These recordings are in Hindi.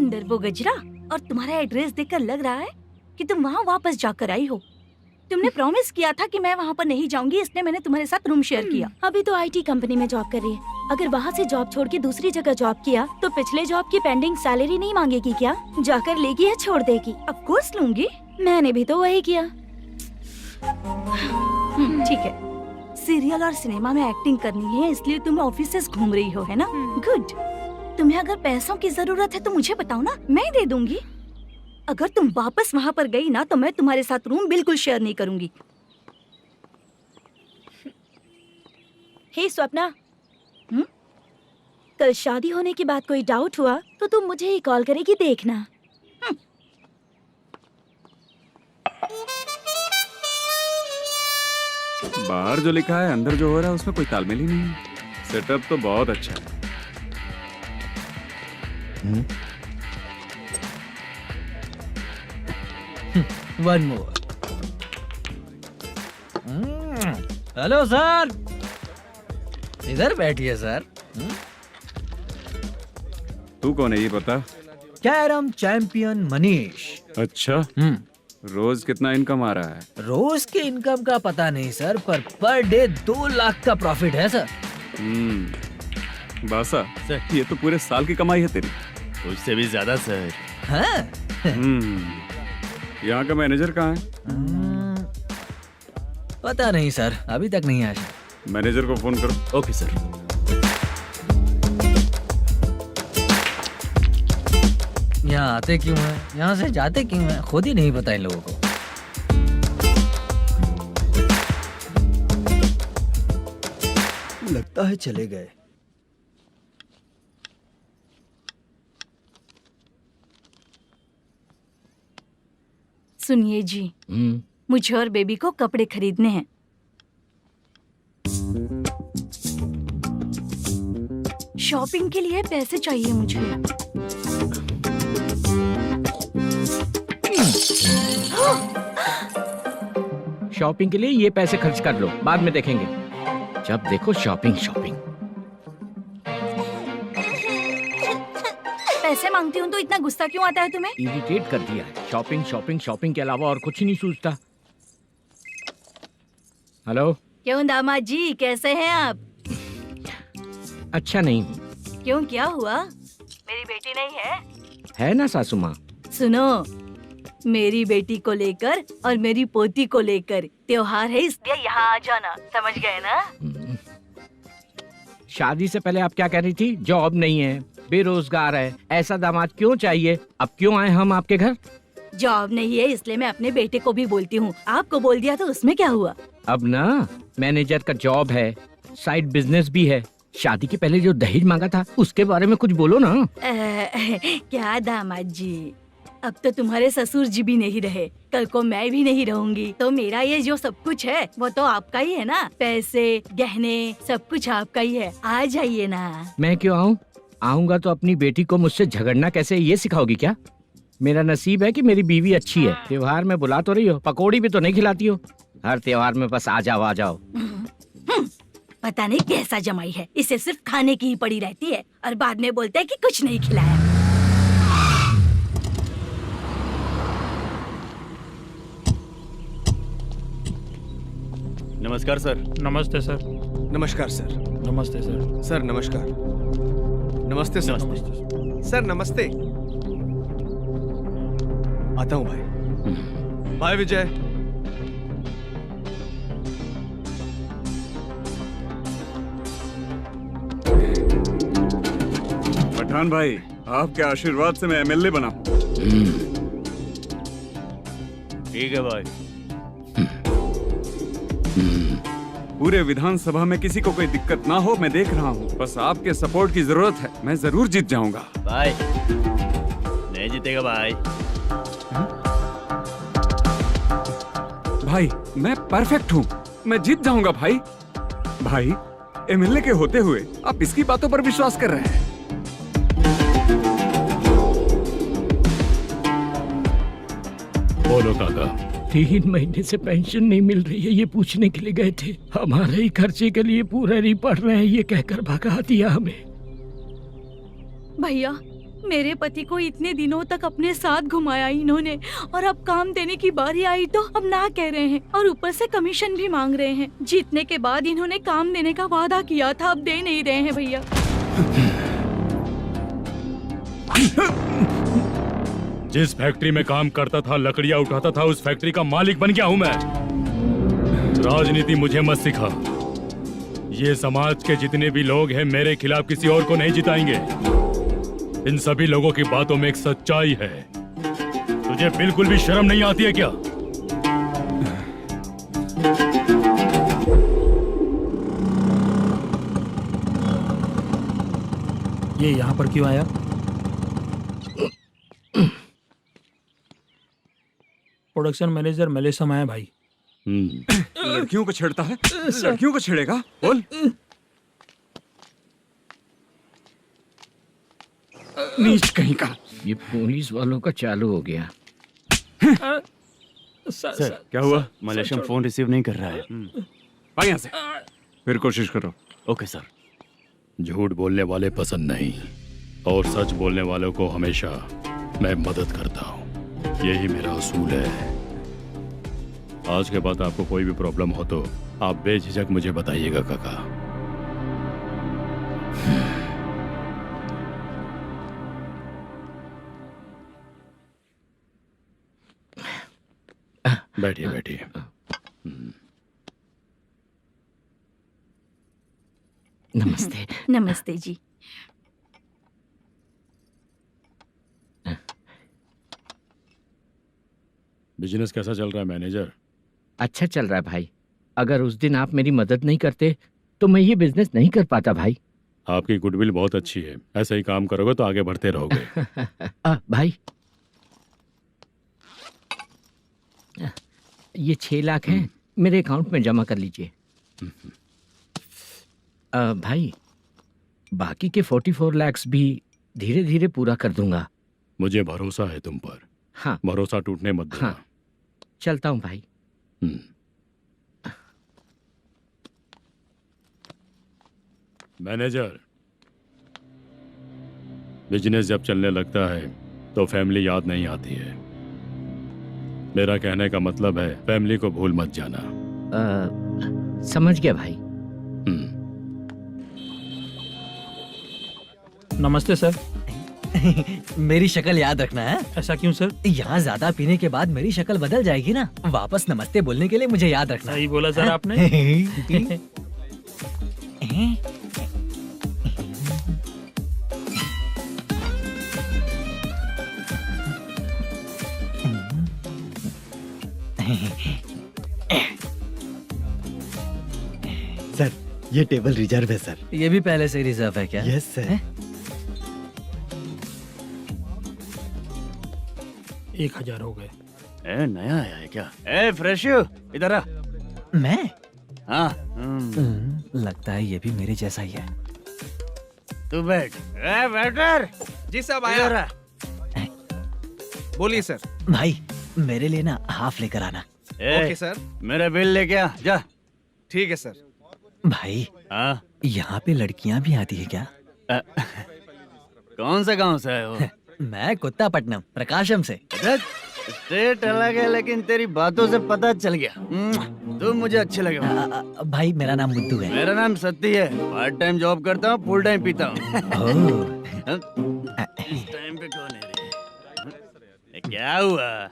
अंदर वो गजरा और तुम्हारा एड्रेस देखकर लग रहा है कि तुम वहाँ वापस जाकर आई हो। तुमने प्रॉमिस किया था कि मैं वहाँ पर नहीं जाऊंगी, इसलिए मैंने तुम्हारे साथ रूम शेयर किया। अभी तो आईटी कंपनी में जॉब कर रही है। अगर वहाँ से जॉब छोड़ के दूसरी जगह जॉब किया तो पिछले जॉब की पेंडिंग सैलरी नहीं मांगेगी क्या? जाकर लेगी या छोड़ देगी? ऑफ कोर्स लूंगी। मैंने भी तो वही किया। ठीक है, सीरियल और सिनेमा में एक्टिंग करनी है इसलिए तुम ऑफिसेस घूम रही हो, है ना? गुड। तुम्हें अगर पैसों की जरूरत है तो मुझे बताओ ना, मैं दे दूंगी। अगर तुम वापस वहाँ पर गई ना तो मैं तुम्हारे साथ रूम बिल्कुल शेयर नहीं करूंगी। हे स्वप्ना, कल शादी होने की बात कोई डाउट हुआ तो तुम मुझे ही कॉल करेगी, देखना। बाहर जो लिखा है अंदर जो हो रहा है उसमें कोई तालमेल ही नहीं है। सेटअप तो बहुत अच्छा है। One more. हेलो सर, इधर बैठिए सर। तू कौन है ये बता? Carrom champion Manish. अच्छा, रोज कितना इनकम आ रहा है? रोज के इनकम का पता नहीं सर, पर डे 2 लाख का प्रॉफिट है सर। बासा सर, ये तो पूरे साल की कमाई है तेरी। उससे भी ज्यादा सर। हाँ? यहाँ का मैनेजर कहाँ है? पता नहीं सर, अभी तक नहीं आया। मैनेजर को फोन करो। Okay sir. यहाँ आते क्यों हैं, यहाँ से जाते क्यों हैं, खुद ही नहीं पता इन लोगों को। लगता है चले गए। सुनिए जी, मुझे और बेबी को कपड़े खरीदने हैं। शॉपिंग के लिए पैसे चाहिए मुझे। शॉपिंग के लिए ये पैसे खर्च कर लो, बाद में देखेंगे। जब देखो शॉपिंग शॉपिंग। पैसे मांगती हूँ तो इतना गुस्सा क्यों आता है तुम्हें? इरिटेट कर दिया है। शॉपिंग शॉपिंग शॉपिंग के अलावा और कुछ नहीं सूझता। हेलो। क्यों दामाद जी, कैसे हैं आप? अच्छा नहीं। क्यों, क्या हुआ? मेरी बेटी नहीं है? है ना सासू माँ। सुनो, मेरी बेटी को लेकर और मेरी पोती को लेकर त्योहार है, इसलिए यहाँ आ जाना, समझ गए ना? शादी से पहले आप क्या कह रही थी? जॉब नहीं है, बेरोजगार है, ऐसा दामाद क्यों चाहिए? अब क्यों आए हम आपके घर? जॉब नहीं है इसलिए मैं अपने बेटे को भी बोलती हूँ। आपको बोल दिया तो उसमें क्या हुआ? अब ना मैनेजर का जॉब है, साइड बिजनेस भी है। शादी के पहले जो दहेज मांगा था उसके बारे में कुछ बोलो ना। क्या दामाद जी, अब तो तुम्हारे ससुर जी भी नहीं रहे, कल को मैं भी नहीं रहूंगी, तो मेरा ये जो सब कुछ है वो तो आपका ही है ना। पैसे, गहने, सब कुछ आपका ही है। आ जाइए ना। मैं क्यों आऊँ? आऊंगा तो अपनी बेटी को मुझसे झगड़ना कैसे ये सिखाओगी क्या? मेरा नसीब है कि मेरी बीवी अच्छी है। त्योहार में बुला तो रही हो, पकौड़ी भी तो नहीं खिलाती हो। हर त्योहार में बस आ जाओ आ जाओ। पता नहीं कैसा जमाई है, इसे सिर्फ खाने की ही पड़ी रहती है और बाद में बोलते हैं कि कुछ नहीं खिलाया। नमस्कार सर। नमस्ते सर। नमस्कार सर। नमस्ते सर। सर नमस्कार। नमस्ते सर। सर नमस्ते। आता हूँ भाई। बाय विजय। पठान भाई, आपके आशीर्वाद से मैं एमएलए बना। ठीक है भाई। पूरे विधानसभा में किसी को कोई दिक्कत ना हो, मैं देख रहा हूँ। बस आपके सपोर्ट की जरूरत है, मैं जरूर जीत जाऊंगा। भाई नहीं जीतेगा भाई। भाई मैं परफेक्ट हूँ, मैं जीत जाऊंगा भाई। भाई एमएलए के होते हुए आप इसकी बातों पर विश्वास कर रहे हैं? बोलो काका। 3 महीने से पेंशन नहीं मिल रही है, ये पूछने के लिए गए थे। हमारे ही खर्चे के लिए पूरा नहीं पड़ रहे हैं, ये कहकर भगा दिया हमें। भैया मेरे पति को इतने दिनों तक अपने साथ घुमाया इन्होंने, और अब काम देने की बारी आई तो अब ना कह रहे हैं, और ऊपर से कमीशन भी मांग रहे हैं। जीतने के बाद इन्होंने काम देने का वादा किया था, अब दे नहीं रहे हैं भैया। जिस फैक्ट्री में काम करता था, लकड़ियां उठाता था, उस फैक्ट्री का मालिक बन गया हूं मैं। राजनीति मुझे मत सिखा। ये समाज के जितने भी लोग हैं मेरे खिलाफ किसी और को नहीं जिताएंगे। इन सभी लोगों की बातों में एक सच्चाई है। तुझे बिल्कुल भी शर्म नहीं आती है क्या? ये यहाँ पर क्यों आया? प्रोडक्शन मैनेजर मलेशम आया भाई। लड़कियों को छेड़ता है, लड़कियों को छेड़ेगा? बोल। नीच कहीं का। ये पुलिस वालों का चालू हो गया। सर क्या हुआ? मलेशियन फोन रिसीव नहीं कर रहा है। आ यहाँ से, फिर कोशिश करो। Okay sir. झूठ बोलने वाले पसंद नहीं, और सच बोलने वालों को हमेशा मैं मदद करता हूँ। यही मेरा असूल है। आज के बाद आपको कोई भी प्रॉब्लम हो तो आप बेझिझक मुझे बताइएगा काका। बैठिए बैठिए। नमस्ते। नमस्ते जी। बिजनेस कैसा चल रहा है मैनेजर? अच्छा चल रहा है भाई। अगर उस दिन आप मेरी मदद नहीं करते तो मैं ये बिजनेस नहीं कर पाता भाई। आपकी गुडविल बहुत अच्छी है। ऐसे ही काम करोगे तो आगे बढ़ते रहोगे। भाई ये 6 लाख हैं, मेरे अकाउंट में जमा कर लीजिए। भाई बाकी के 44 लाख भी धीरे धीरे पूरा कर दूंगा। मुझे भरोसा है तुम पर। हाँ भरोसा टूटने मत देना। हाँ चलता हूँ भाई। मैनेजर, बिजनेस जब चलने लगता है तो फैमिली याद नहीं आती है। मेरा कहने का मतलब है फैमिली को भूल मत जाना। समझ गया भाई। नमस्ते सर। मेरी शक्ल याद रखना है। ऐसा क्यों सर? यहाँ ज्यादा पीने के बाद मेरी शक्ल बदल जाएगी ना। वापस नमस्ते बोलने के लिए मुझे याद रखना। सही बोला सर आपने। सर ये टेबल रिजर्व है सर। ये भी पहले से रिजर्व है क्या? Yes sir. 1000 हो गए। ए नया आया है क्या? ए फ्रेश इधर आ। मैं? हाँ लगता है ये भी मेरे जैसा ही है। तू बैठ। ए वेटर। जी साहब इधर आया। आ। बोलिए सर। भाई मेरे लिए ना हाफ लेकर आना। Okay sir. मेरा बिल लेके आ जा। ठीक है सर। भाई हाँ यहाँ पे लड़कियाँ भी आती है क्या? कौन सा गांव से आए हो? मैं कुत्तापट्टनम प्रकाशम से। स्टेट अलग है लेकिन तेरी बातों से पता चल गया। तुम मुझे अच्छे लगे हो। भाई मेरा नाम मुद्दू है। मेरा नाम सत्ती है। पार्ट टाइम जॉब करता हूँ, फुल टाइम पीता हूँ। इस टाइम पे कौन है रे? क्या हुआ?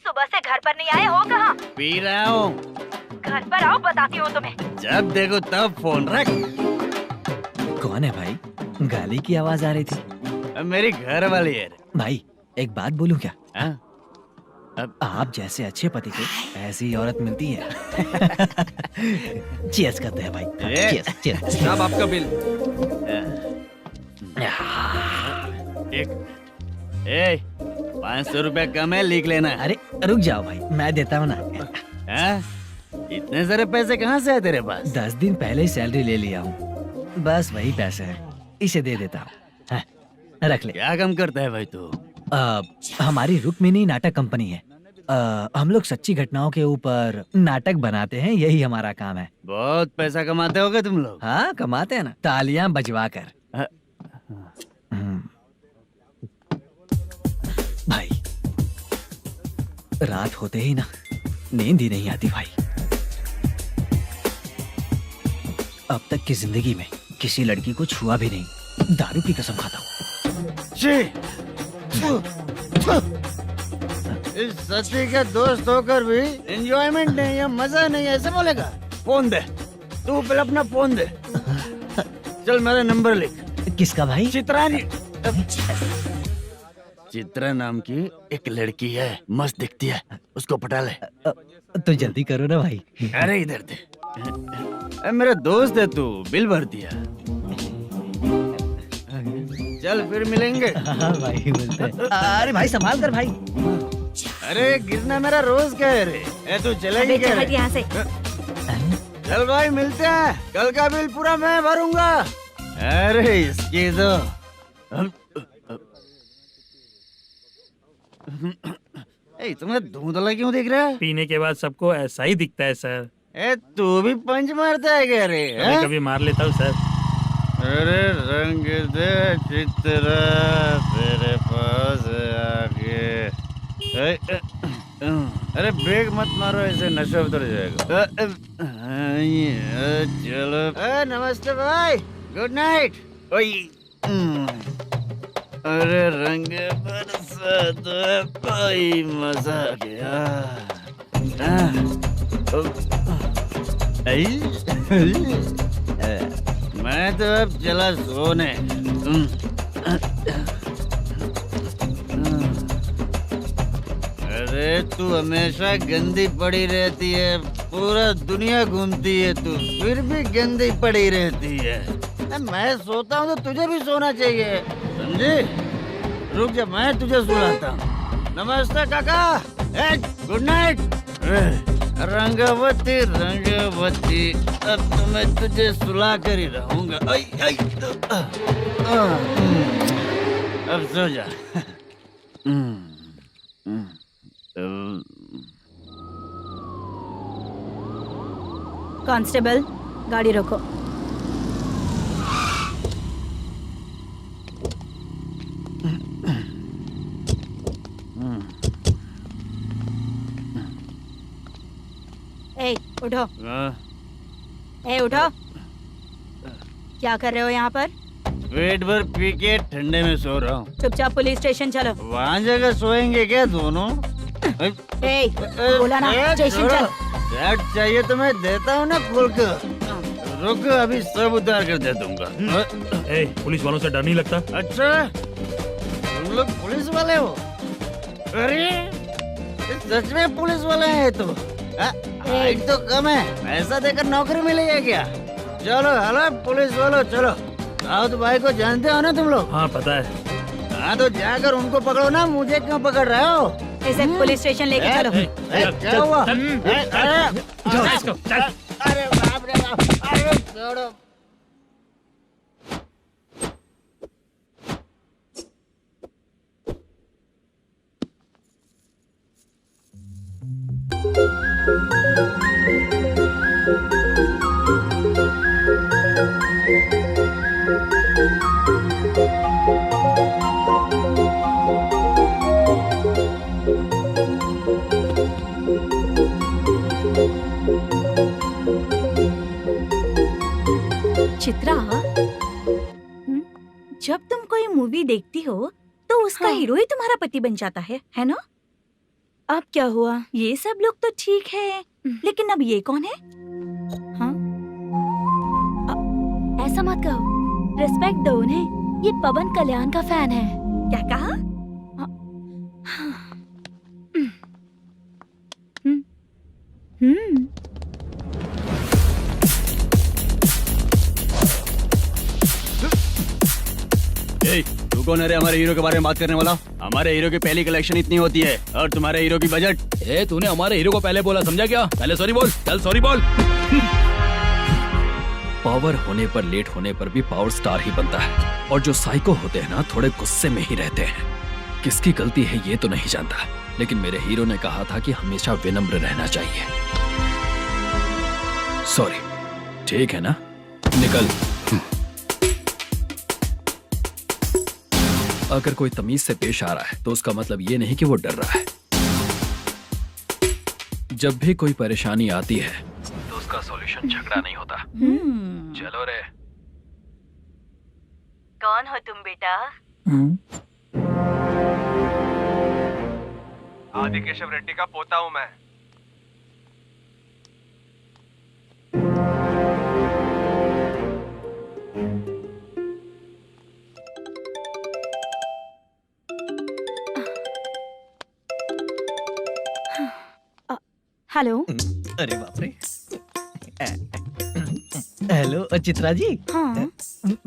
सुबह से घर पर नहीं आए हो? कहाँ? पी रहा हूँ। घर पर आओ, बताती हूँ तुम्हें। जब देखो तब फोन रख। कौन है भाई? गाली की आवाज आ रही थी। मेरी घर वाली है। भाई एक बात बोलूं क्या? अब आप जैसे अच्छे पति को ऐसी औरत मिलती है। चीयर्स करते हैं भाई। Cheers cheers. साहब आपका बिल। एक 500 रुपया कम है, लिख लेना। अरे रुक जाओ भाई, मैं देता हूँ ना। इतने सारे पैसे कहाँ से है तेरे पास? 10 दिन पहले ही सैलरी ले लिया हूँ। बस वही पैसे हैं, इसे दे देता हूँ। रख ले। क्या काम करता है भाई तू? हमारी रुक्मिनी नाटक कंपनी है। हम लोग सच्ची घटनाओं के ऊपर नाटक बनाते हैं, यही हमारा काम है। बहुत पैसा कमाते होगे तुम लोग। हाँ कमाते हैं ना, तालियां बजवा कर। रात होते ही ना नींद ही नहीं आती भाई। अब तक की जिंदगी में किसी लड़की को छुआ भी नहीं, दारू की कसम खाता हूँ। छी! छू! छू! इस सच्ची के दोस्त होकर भी एंजॉयमेंट नहीं है, मजा नहीं है, ऐसे बोलेगा? फोन दे, तू पहले अपना फोन दे। चल मेरा नंबर लिख। किसका भाई? चित्रानी। चित्रा नाम की एक लड़की है, मस्त दिखती है, उसको पटा ले। तो जल्दी करो ना भाई। अरे इधर दे। अरे मेरा दोस्त है तू, बिल भर दिया। चल फिर मिलेंगे। हाँ भाई मिलते हैं। अरे भाई संभाल कर भाई। अरे गिरना मेरा रोज का है रे। ए तू चलेगी क्या रे? यहाँ से। चल भाई मिलते हैं, कल का बिल पूरा मैं भरूंगा। अरे इसकी तो ए तुम्हें धुंधला क्यों दिख रहा है? पीने के बाद सबको ऐसा ही दिखता है सर। ए तू भी पंच मारता है क्या रे? कभी कभी मार लेता हूँ सर। अरे रंग दे चित्रा तेरे पास आके। अरे ब्रेक मत मारो, ऐसे नशा उतर जाएगा। चलो। नमस्ते भाई, गुड नाइट। अरे रंग बरसात भाई, मजा आ गया। मैं तो अब चला सोने। अरे तू हमेशा गंदी पड़ी रहती है, पूरा दुनिया घूमती है तू, फिर भी गंदी पड़ी रहती है। मैं सोता हूँ तो तुझे भी सोना चाहिए, समझे? रुक जा, मैं तुझे सुलाता हूँ। नमस्ते काका, गुड नाइट। रंगवती रंगवती, अब तो मैं तुझे सुला कर ही रहूंगा। अब सो जा। कांस्टेबल, गाड़ी रोको। ए, उठो। ए, उठो। क्या कर रहे हो यहाँ पर? पेट भर पी के ठंडे में सो रहा हूँ। चुपचाप पुलिस स्टेशन चलो। वहाँ जगह सोएंगे क्या दोनों? ए, बोला ना स्टेशन चल। शर्ट चाहिए तो मैं देता हूँ ना खोल कर। रुक, अभी सब उतार कर दे दूंगा। ए, पुलिस वालों से डर नहीं लगता? अच्छा, तुम लोग पुलिस वाले हो? अरे सच में पुलिस वाले हैं तो? हाइट तो कम है, पैसा देकर नौकरी मिलेगी क्या? चलो हेलो पुलिस वालों, चलो। राउत भाई को जानते हो ना तुम लोग? हाँ पता है। हाँ तो जाकर उनको पकड़ो ना, मुझे क्यों पकड़ रहे हो? इसे पुलिस स्टेशन लेके चलो। क्या हुआ? चल। अरे बाप रे बाप, अरे छोड़ो। चित्रा, जब तुम कोई मूवी देखती हो तो उसका हीरो ही तुम्हारा पति बन जाता है ना? अब क्या हुआ? ये सब लोग तो ठीक है, लेकिन अब ये कौन है? हाँ? ऐसा मत कहो, रिस्पेक्ट दो उन्हें। ये पवन कल्याण का फैन है। क्या कहा? तू कौन है रे हमारे हीरो के बारे में बात करने वाला? हमारे हीरो की पहली कलेक्शन इतनी होती है और तुम्हारे हीरो की बजट। तूने हमारे हीरो को पहले बोला, समझा क्या? पहले सॉरी बोल, चल सॉरी बोल। पावर होने पर, लेट होने पर भी पावर स्टार ही बनता है। और जो साइको होते हैं ना, थोड़े गुस्से में ही रहते हैं। किसकी गलती है ये तो नहीं जानता, लेकिन मेरे हीरो ने कहा था कि हमेशा विनम्र रहना चाहिए। सॉरी, ठीक है ना? निकल। अगर कोई तमीज से पेश आ रहा है तो उसका मतलब ये नहीं कि वो डर रहा है। जब भी कोई परेशानी आती है तो उसका सॉल्यूशन झगड़ा नहीं होता। चलो रे। कौन हो तुम बेटा? आदि केशव रेड्डी का पोता हूँ मैं। हेलो। अरे बाप रे। हेलो चित्रा जी। हाँ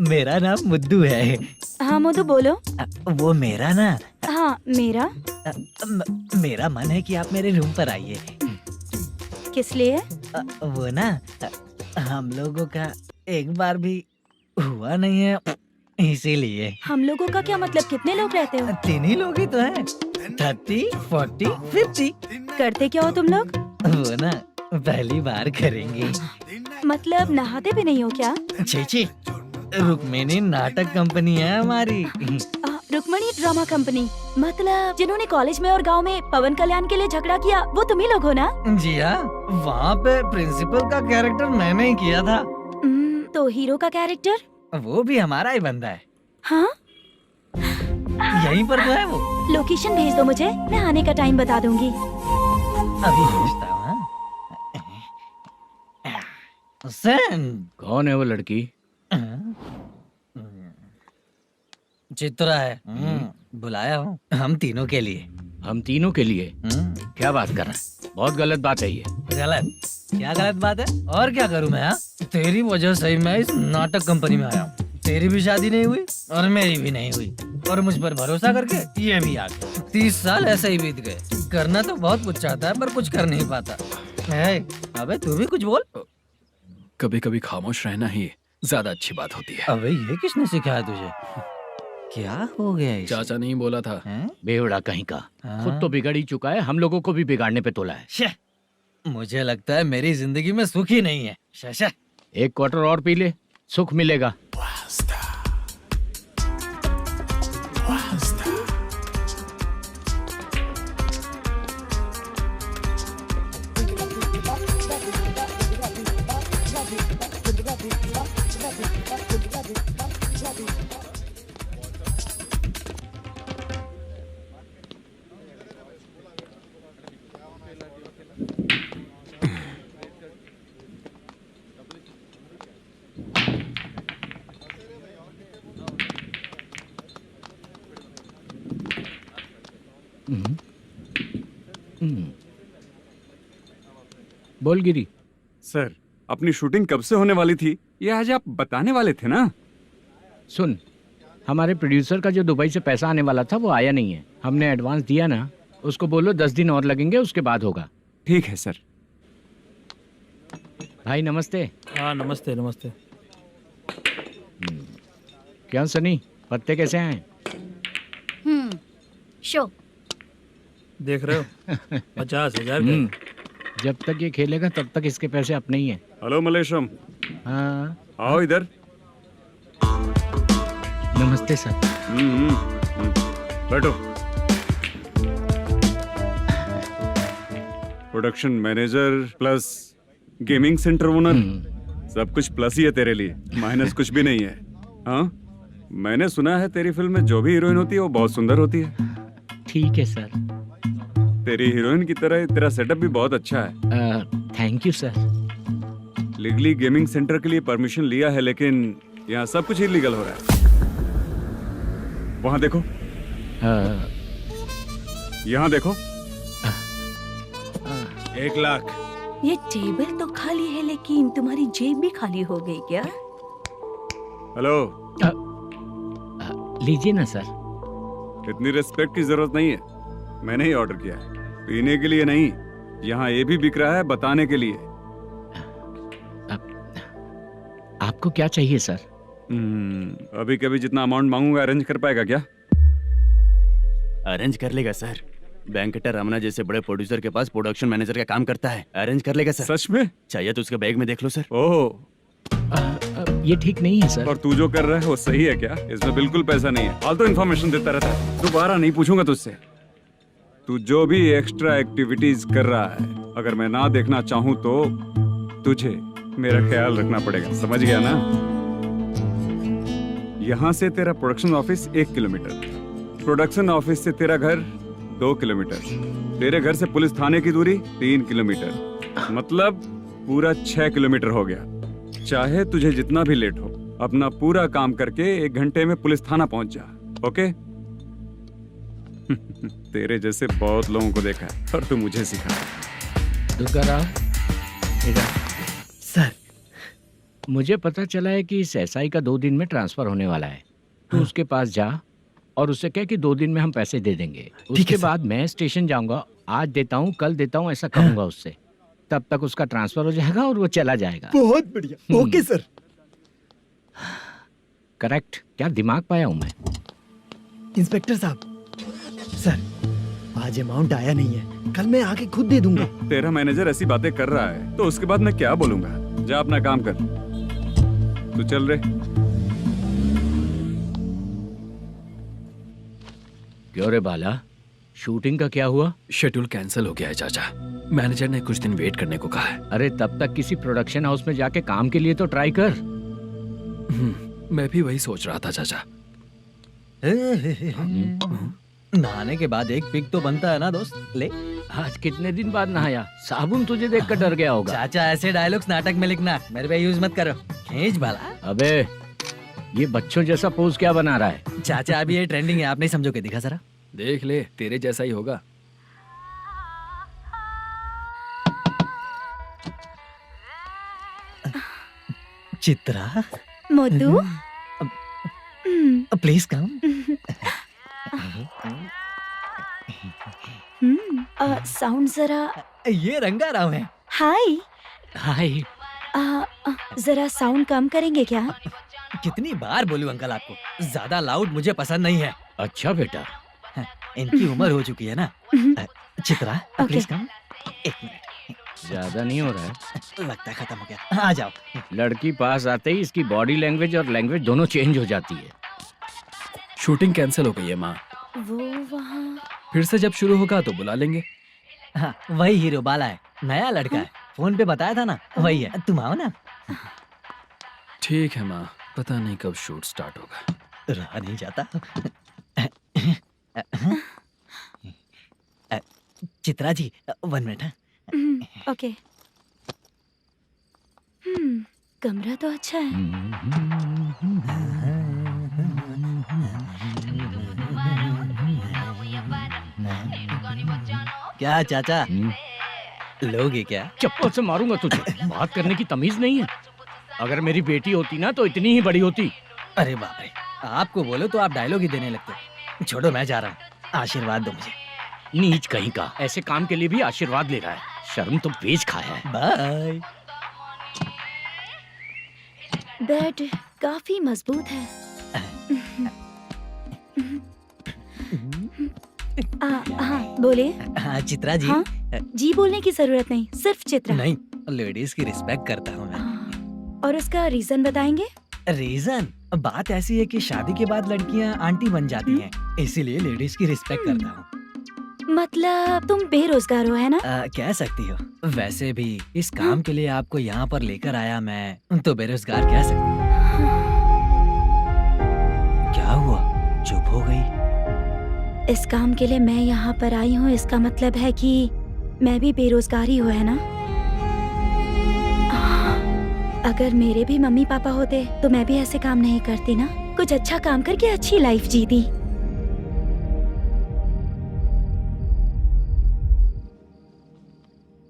मेरा नाम मुद्दू है। हाँ मधु बोलो। वो मेरा ना हाँ मेरा। मेरा मन है कि आप मेरे रूम पर आइए। किस लिए? वो ना हम लोगों का एक बार भी हुआ नहीं है, इसीलिए। हम लोगों का क्या मतलब? कितने लोग रहते हो? 3 ही लोग ही तो हैं। 30, 40, 50। करते क्या हो तुम लोग? वो ना पहली बार करेंगे। मतलब नहाते भी नहीं हो क्या? छी, रुक्मिणी नाटक कंपनी है हमारी। Rukmani drama company. मतलब जिन्होंने कॉलेज में और गांव में पवन कल्याण के लिए झगड़ा किया वो तुम ही लोग हो ना? जी हाँ, वहाँ पे प्रिंसिपल का कैरेक्टर मैंने ही किया था। तो हीरो का कैरेक्टर? वो भी हमारा ही बंदा है। हाँ यहीं पर तो है वो। लोकेशन भेज दो मुझे, मैं आने का टाइम बता दूंगी। अभी भेजता हूँ। कौन है वो लड़की? चित्रा है। बुलाया हूँ हम तीनों के लिए। हम तीनों के लिए? क्या बात कर रहा है? बहुत गलत बात है ये। गलत? क्या गलत बात है? और क्या करूँ मैं? तेरी वजह से ही मैं इस नाटक कंपनी में आया हूँ। तेरी भी शादी नहीं हुई और मेरी भी नहीं हुई, और मुझ पर भरोसा करके ये भी आ गया। 30 साल ऐसे ही बीत गए। करना तो बहुत कुछ चाहता है पर कुछ कर नहीं पाता। अबे तू भी कुछ बोल। कभी कभी खामोश रहना ही ज्यादा अच्छी बात होती है। अबे ये किसने सिखाया तुझे? क्या हो गया इसे? चाचा नहीं बोला था। बेवड़ा कहीं का। खुद तो बिगड़ ही चुका है, हम लोगों को भी बिगाड़ने पे तोला है। मुझे लगता है मेरी जिंदगी में सुख ही नहीं है। शशा, 1 क्वार्टर और पी ले, सुख मिलेगा। बोल गिरी। सर, अपनी शूटिंग कब से होने वाली थी ये आज आप बताने वाले थे ना? सुन, हमारे प्रोड्यूसर का जो दुबई से पैसा आने वाला था वो आया नहीं है। हमने एडवांस दिया ना, उसको बोलो 10 दिन और लगेंगे, उसके बाद होगा। ठीक है सर। भाई नमस्ते। हाँ नमस्ते नमस्ते। क्या सनी, पत्ते कैसे आए? शो देख रहे हो 50,000 का। जब तक ये खेलेगा तब तक इसके पैसे अपने ही हैं। हेलो मलेशम। हाँ आओ इधर। नमस्ते सर। बैठो। Production manager plus gaming centre owner, सब कुछ प्लस ही है तेरे लिए, माइनस कुछ भी नहीं है। हाँ, मैंने सुना है तेरी फिल्म में जो भी हीरोइन होती है वो बहुत सुंदर होती है। ठीक है सर। तेरी हीरोइन की तरह तेरा सेटअप भी बहुत अच्छा है। Thank you sir. Legally gaming centre के लिए परमिशन लिया है, लेकिन यहाँ सब कुछ इलीगल हो रहा है। वहाँ देखो। यहाँ देखो। 1 लाख। ये टेबल तो खाली है लेकिन तुम्हारी जेब भी खाली हो गई क्या? हेलो। लीजिए ना सर। इतनी रिस्पेक्ट की जरूरत नहीं है, मैंने ही ऑर्डर किया है। पीने के लिए नहीं, यहाँ ये भी बिक रहा है बताने के लिए। आपको क्या चाहिए सर? अभी कभी जितना अमाउंट मांगूंगा अरेंज कर पाएगा क्या? अरेंज कर लेगा सर। वेंकटा रमना जैसे बड़े प्रोड्यूसर के पास प्रोडक्शन मैनेजर का काम करता है, अरेंज कर लेगा सर। सच में? चाहिए तो उसके बैग में देख लो सर। ओह, ये ठीक नहीं है सर। और तू जो कर रहा है वो सही है क्या? इसमें बिल्कुल पैसा नहीं है, फालतू इन्फॉर्मेशन देता रहता है। दोबारा नहीं पूछूंगा तुझसे। तू जो भी एक्स्ट्रा एक्टिविटीज कर रहा है, अगर मैं ना देखना चाहूँ तो तुझे मेरा ख्याल रखना पड़ेगा, समझ गया ना? यहाँ से तेरा production office 1 kilometre, production office से तेरा घर 2 किलोमीटर, तेरे घर से पुलिस थाने की दूरी 3 किलोमीटर, मतलब पूरा 6 किलोमीटर हो गया। चाहे तुझे जितना भी लेट हो, अपना पूरा काम करके 1 घंटे में पुलिस थाना पहुंच जा, ओके? तेरे जैसे बहुत लोगों को देखा है और तू मुझे सिखा। दुर्गाराव, इधर। सर, मुझे पता चला है कि इस एसआई का 2 दिन में ट्रांसफर होने वाला है। तू उसके पास जा और उससे कह कि 2 दिन में हम पैसे दे देंगे। उसके बाद मैं स्टेशन जाऊंगा, आज देता हूँ कल देता हूँ ऐसा कहूंगा उससे। तब तक उसका ट्रांसफर हो जाएगा और वो चला जाएगा। बहुत बढ़िया। Okay sir. करेक्ट। क्या दिमाग पाया हूँ मैं। इंस्पेक्टर साहब, सर आज अमाउंट आया नहीं है, कल मैं आके खुद दे दूंगा। तेरा मैनेजर ऐसी बातें कर रहा है तो उसके बाद मैं क्या बोलूंगा? जा अपना काम कर, तू चल रे। क्यों रे बाला, शूटिंग का क्या हुआ? शेड्यूल कैंसिल हो गया है चाचा। मैनेजर ने कुछ दिन वेट करने को कहा है। अरे तब तक किसी प्रोडक्शन हाउस में जाके काम के लिए तो ट्राई कर। मैं भी वही सोच रहा था चाचा। नहाने के बाद एक पिक तो बनता है ना दोस्त। ले, आज कितने दिन बाद नहाया? साबुन तुझे देखकर डर गया होगा। चाचा ऐसे डायलॉग्स नाटक में लिखना, मेरे पे यूज मत करो। खींच बाला। अबे ये बच्चों जैसा पोज क्या बना रहा है? चाचा अभी ये ट्रेंडिंग है, आप नहीं समझोगे। दिखा जरा। देख ले, तेरे जैसा ही होगा। Chitra, Modu, please come. Sound जरा। ये रंगाराव है। हाय। हाय। जरा साउंड कम करेंगे क्या? कितनी बार बोलूं अंकल आपको, ज्यादा लाउड मुझे पसंद नहीं है। अच्छा बेटा, इनकी उम्र हो चुकी है ना। Chitra, please come. 1 मिनट। ज्यादा नहीं हो रहा है? लगता है खत्म हो गया। आ जाओ। लड़की पास आते ही इसकी बॉडी लैंग्वेज और लैंग्वेज दोनों चेंज हो जाती है। शूटिंग कैंसिल हो गई है माँ। वो वहाँ। फिर से जब शुरू होगा तो बुला लेंगे। हाँ, वही हीरो बाला है, नया लड़का है। फोन पे बताया था ना, वही है। तुम आओ ना। ठीक है माँ, पता नहीं कब शूट स्टार्ट होगा। रहा नहीं जाता। चित्रा जी 1 मिनट। ओके। कमरा तो अच्छा है। क्या चाचा, लोगे क्या? चप्पल से मारूंगा तुझे। बात करने की तमीज नहीं है। अगर मेरी बेटी होती ना तो इतनी ही बड़ी होती। अरे बाप रे, आपको बोलो तो आप डायलॉग ही देने लगते। छोड़ो, मैं जा रहा हूँ। आशीर्वाद दो मुझे। नीच कहीं का, ऐसे काम के लिए भी आशीर्वाद ले रहा है। शर्म तो बेच खाया है। बाय। बेड काफी मजबूत है। हाँ बोले। हाँ चित्रा जी। हाँ? जी बोलने की जरूरत नहीं, सिर्फ चित्रा। नहीं, लेडीज की रिस्पेक्ट करता हूँ मैं। और उसका रीजन बताएंगे? रीजन? बात ऐसी है कि शादी के बाद लड़कियाँ आंटी बन जाती हैं, इसीलिए लेडीज की रिस्पेक्ट करता हूँ। मतलब तुम बेरोजगार हो, है ना? कह सकती हो। वैसे भी इस काम के लिए आपको यहाँ पर लेकर आया मैं, तो बेरोजगार कह सकती हूँ। क्या हुआ, चुप हो गई? इस काम के लिए मैं यहाँ पर आई हूँ, इसका मतलब है कि मैं भी बेरोजगार ही हूँ, है ना? अगर मेरे भी मम्मी पापा होते तो मैं भी ऐसे काम नहीं करती ना। कुछ अच्छा काम करके अच्छी लाइफ जीती।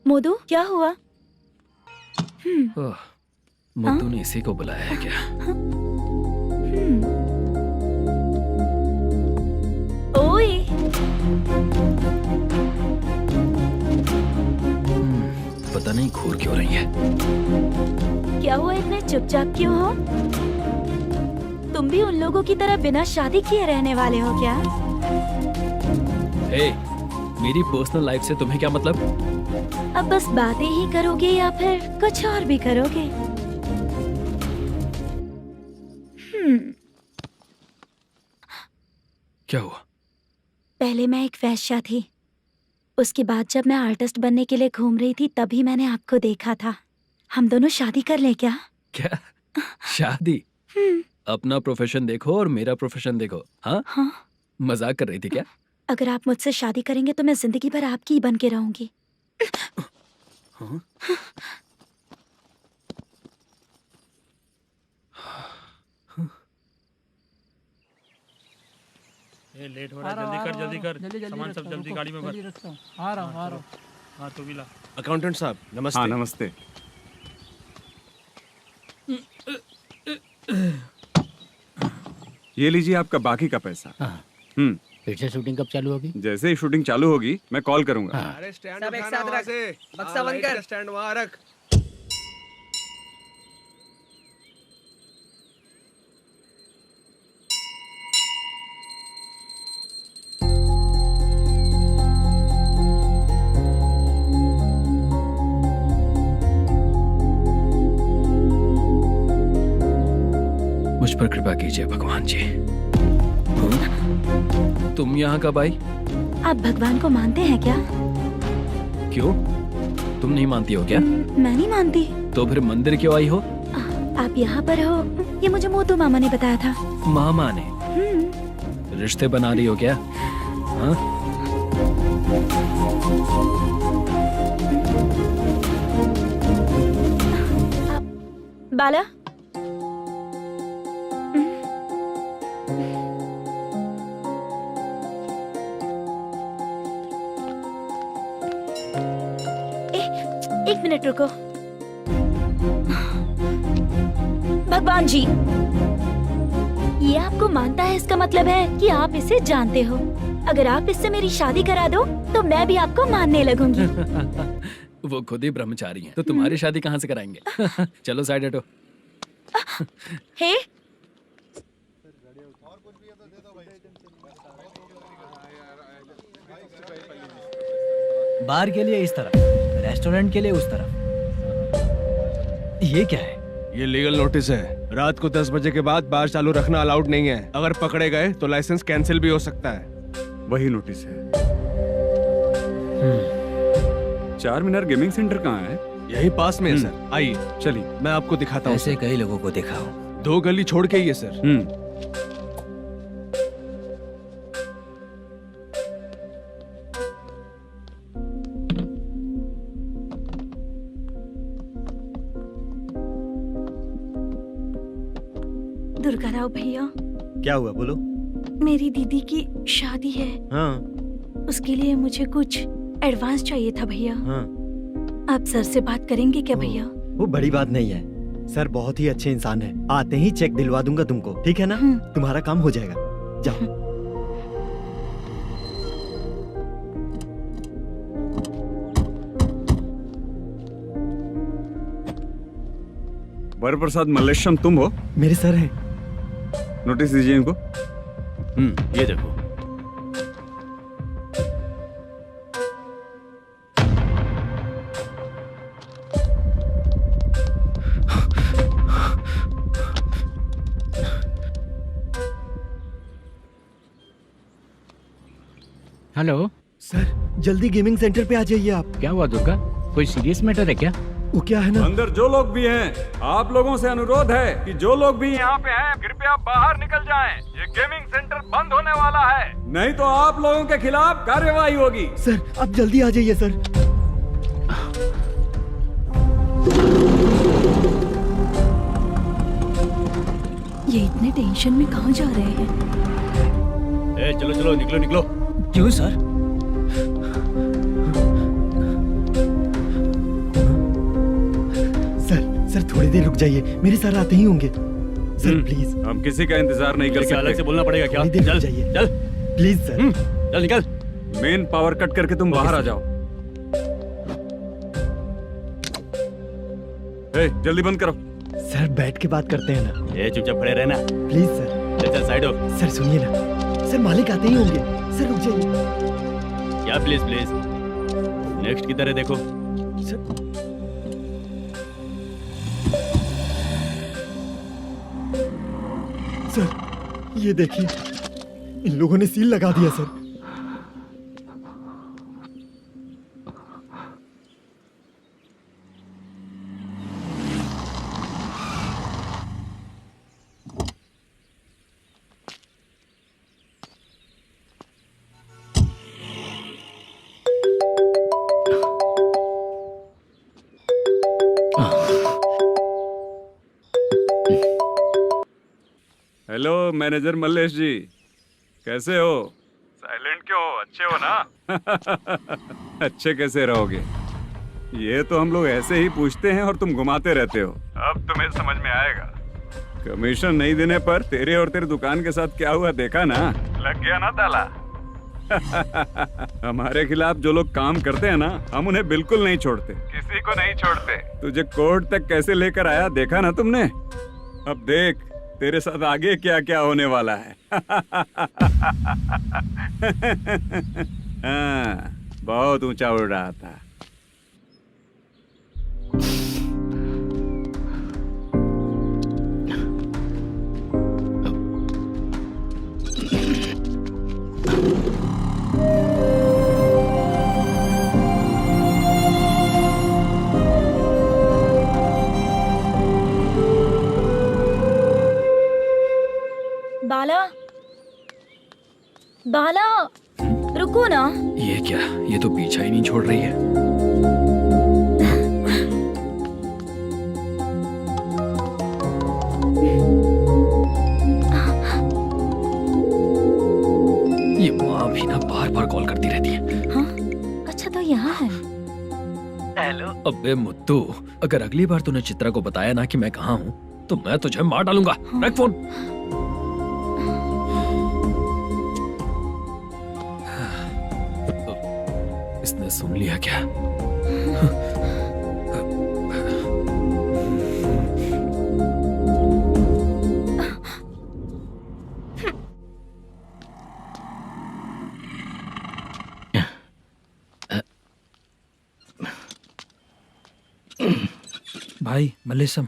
मोदू, क्या हुआ? मुद्दू ने इसी को बुलाया है क्या? ओए। पता नहीं घूर क्यों रही है। क्या हुआ, इतने चुपचाप क्यों हो? तुम भी उन लोगों की तरह बिना शादी किए रहने वाले हो क्या? हे, मेरी पर्सनल लाइफ से तुम्हें क्या मतलब? अब बस बातें ही करोगे या फिर कुछ और भी करोगे? क्या हुआ? पहले मैं एक वेश्या थी, उसके बाद जब मैं आर्टिस्ट बनने के लिए घूम रही थी तभी मैंने आपको देखा था। हम दोनों शादी कर लें क्या? क्या शादी? अपना प्रोफेशन देखो और मेरा प्रोफेशन देखो। हाँ हाँ। मजाक कर रही थी क्या? अगर आप मुझसे शादी करेंगे तो मैं जिंदगी भर आपकी ही बन के रहूंगी। हाँ? ये लेट हो रहा है, जल्दी कर सामान सब जल्दी गाड़ी में भर। आ रहा हूँ। हाँ तो भी ला। अकाउंटेंट साहब नमस्ते। हाँ नमस्ते। ये लीजिए आपका बाकी का पैसा। फिर से शूटिंग कब चालू होगी? जैसे ही शूटिंग चालू होगी मैं कॉल करूंगा। अरे स्टैंड सब एक साथ रख, बक्सा बंद कर, स्टैंड वहाँ रख। मुझ पर कृपा कीजिए भगवान जी। तुम यहाँ कब आई? आप भगवान को मानते हैं क्या? क्यों? तुम नहीं मानती हो क्या? मैं नहीं मानती। तो फिर मंदिर क्यों आई हो? आप यहाँ पर हो ये मुझे मोटू मामा ने बताया था। मामा ने? रिश्ते बना रही हो क्या? हाँ? बाला एक मिनट रुको। भगवान जी, ये आपको मानता है इसका मतलब है कि आप इसे जानते हो। अगर आप इससे मेरी शादी करा दो तो मैं भी आपको मानने लगूंगी। वो खुद ही ब्रह्मचारी हैं, तो तुम्हारी शादी कहाँ से कराएंगे? चलो साइड हटो। हे बार के लिए इस तरफ, रेस्टोरेंट के लिए उस तरफ। ये क्या है? ये लीगल नोटिस है। रात को 10 बजे के बाद बार चालू रखना अलाउड नहीं है। अगर पकड़े गए तो लाइसेंस कैंसिल भी हो सकता है। वही नोटिस है। चार मीनार गेमिंग सेंटर कहाँ है? यही पास में है सर, आइए चलिए मैं आपको दिखाता हूँ। ऐसे कई लोगों को देखा हूँ। 2 गली छोड़ के ही है सर। दुर्गा राव भैया, क्या हुआ बोलो। मेरी दीदी की शादी है। हाँ उसके लिए मुझे कुछ एडवांस चाहिए था भैया। हाँ आप सर से बात करेंगे क्या भैया? वो बड़ी बात नहीं है, सर बहुत ही अच्छे इंसान है। आते ही चेक दिलवा दूंगा तुमको, ठीक है ना? तुम्हारा काम हो जाएगा, जाओ। वर प्रसाद मल्लेश्वरम तुम हो? मेरे सर है। नोटिस दीजिए इनको। ये देखो। हेलो सर, जल्दी गेमिंग सेंटर पे आ जाइए आप। क्या हुआ दुर्गा? कोई सीरियस मैटर है क्या? वो क्या है ना, अंदर जो लोग भी हैं, आप लोगों से अनुरोध है कि जो लोग भी यहाँ पे हैं, कृपया बाहर निकल जाएं। ये गेमिंग सेंटर बंद होने वाला है, नहीं तो आप लोगों के खिलाफ कार्यवाही होगी। सर आप जल्दी आ जाइए सर। ये इतने टेंशन में कहाँ जा रहे हैं? चलो चलो निकलो निकलो। क्यों सर? सर थोड़ी देर रुक जाइए, मेरे सर आते ही होंगे। Sir please. हम किसी का इंतजार नहीं कर सकते। अलग से बोलना पड़ेगा क्या? थोड़ी देर चल रुक जाइए चल प्लीज सर। चल निकल। मेन पावर कट करके तुम बाहर आ जाओ। जल्दी बंद करो। सर बैठ के बात करते हैं ना। चुपचाप खड़े रहना। Please sir. चल चल साइड हो। सर सुनिए ना, सर मालिक आते ही होंगे। सर रुक जाइए। क्या प्लीज प्लीज? नेक्स्ट की तरह देखो। सर ये देखिए, इन लोगों ने सील लगा दिया सर। मैनेजर मल्लेश जी, कैसे हो? साइलेंट क्यों हो? अच्छे हो ना? अच्छे कैसे रहोगे? ये तो हम लोग ऐसे ही पूछते हैं और तुम घुमाते रहते हो। अब तुम्हें समझ में आएगा। कमीशन नहीं देने पर तेरे और तेरी दुकान के साथ क्या हुआ देखा ना? लग गया ना ताला। हमारे खिलाफ जो लोग काम करते हैं ना, हम उन्हें बिल्कुल नहीं छोड़ते, किसी को नहीं छोड़ते। तुझे कोर्ट तक कैसे लेकर आया देखा ना तुमने? अब देख तेरे साथ आगे क्या क्या होने वाला है। हाँ, बहुत ऊंचा उड़ रहा था। बाला, बाला, रुको ना। ये क्या, ये तो पीछा ही नहीं छोड़ रही है। ये माँ भी ना बार बार कॉल करती रहती है। हाँ? अच्छा तो यहाँ है। हेलो। अबे मुत्तू, अगर अगली बार तूने चित्रा को बताया ना कि मैं कहाँ हूँ तो मैं तुझे मार डालूंगा। रख फोन। इसने सुन लिया क्या? भाई मल्लेशम,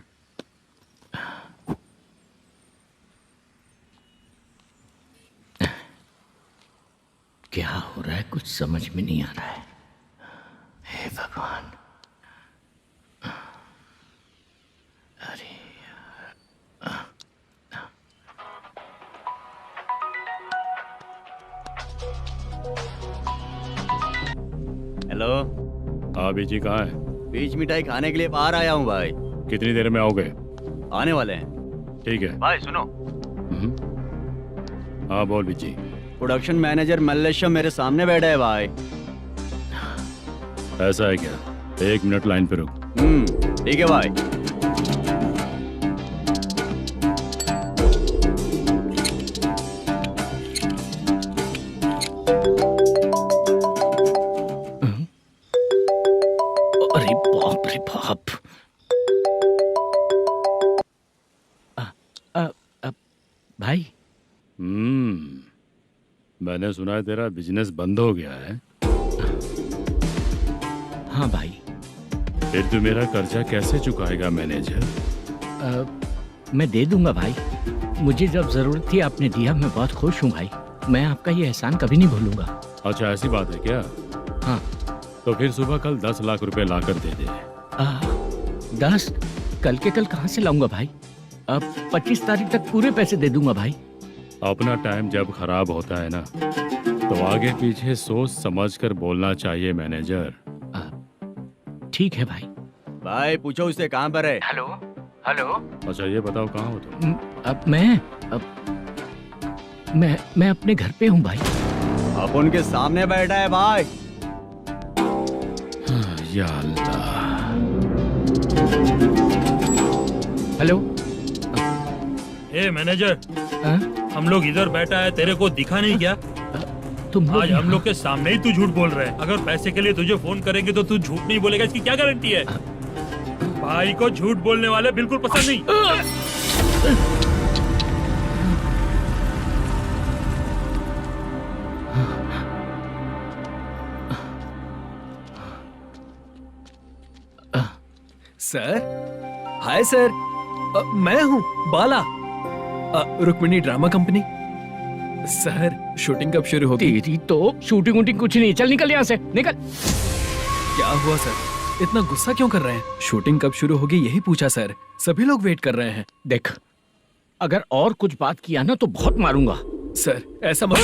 क्या हो रहा है कुछ समझ में नहीं आ रहा है। हे भगवान। अरे हेलो। हाँ बीजी कहाँ है? बीच मिठाई खाने के लिए बाहर आया हूँ भाई। कितनी देर में आओगे? आने वाले हैं। ठीक है भाई सुनो। हाँ बोल बीजी। प्रोडक्शन मैनेजर मल्लेशम मेरे सामने बैठा है भाई। ऐसा है क्या? 1 मिनट लाइन पे रुक। ठीक है भाई। अरे बाप रे बाप। भाई। मैंने सुना है तेरा बिजनेस बंद हो गया है। हाँ भाई। फिर तू मेरा कर्जा कैसे चुकाएगा मैनेजर? मैं दे दूंगा भाई। मुझे जब जरूरत थी आपने दिया, मैं बहुत खुश हूँ भाई। मैं आपका ये एहसान कभी नहीं भूलूंगा। अच्छा ऐसी बात है क्या? हाँ। तो फिर सुबह कल 10 लाख रुपए ला कर दे दे। 10? कल के कल कहाँ से लाऊंगा भाई? अब 25 तारीख तक पूरे पैसे दे दूंगा भाई। अपना टाइम जब खराब होता है ना, तो आगे पीछे सोच समझ कर बोलना चाहिए मैनेजर। ठीक है भाई। भाई पूछो उससे कहाँ पर है। Hello hello. अच्छा ये बताओ कहाँ हो तुम? अब मैं अपने घर पे हूँ भाई। अब उनके सामने बैठा है भाई। या अल्लाह। हेलो। ए मैनेजर, हम लोग इधर बैठा है, तेरे को दिखा नहीं क्या? तुम आज हम लोग के सामने ही तू झूठ बोल रहा है। अगर पैसे के लिए तुझे फोन करेंगे तो तू झूठ नहीं बोलेगा, इसकी क्या गारंटी है? भाई को झूठ बोलने वाले बिल्कुल पसंद नहीं। सर, हाय सर, मैं हूँ Bala, Rukmini drama company. Sir shooting कब शुरू होगी? तेरी तो शूटिंग वूटिंग कुछ नहीं। चल निकल यहाँ से, निकल। क्या हुआ सर, इतना गुस्सा क्यों कर रहे हैं? शूटिंग कब शुरू होगी यही पूछा सर, सभी लोग वेट कर रहे हैं। देख, अगर और कुछ बात किया ना तो बहुत मारूंगा। सर ऐसा मत।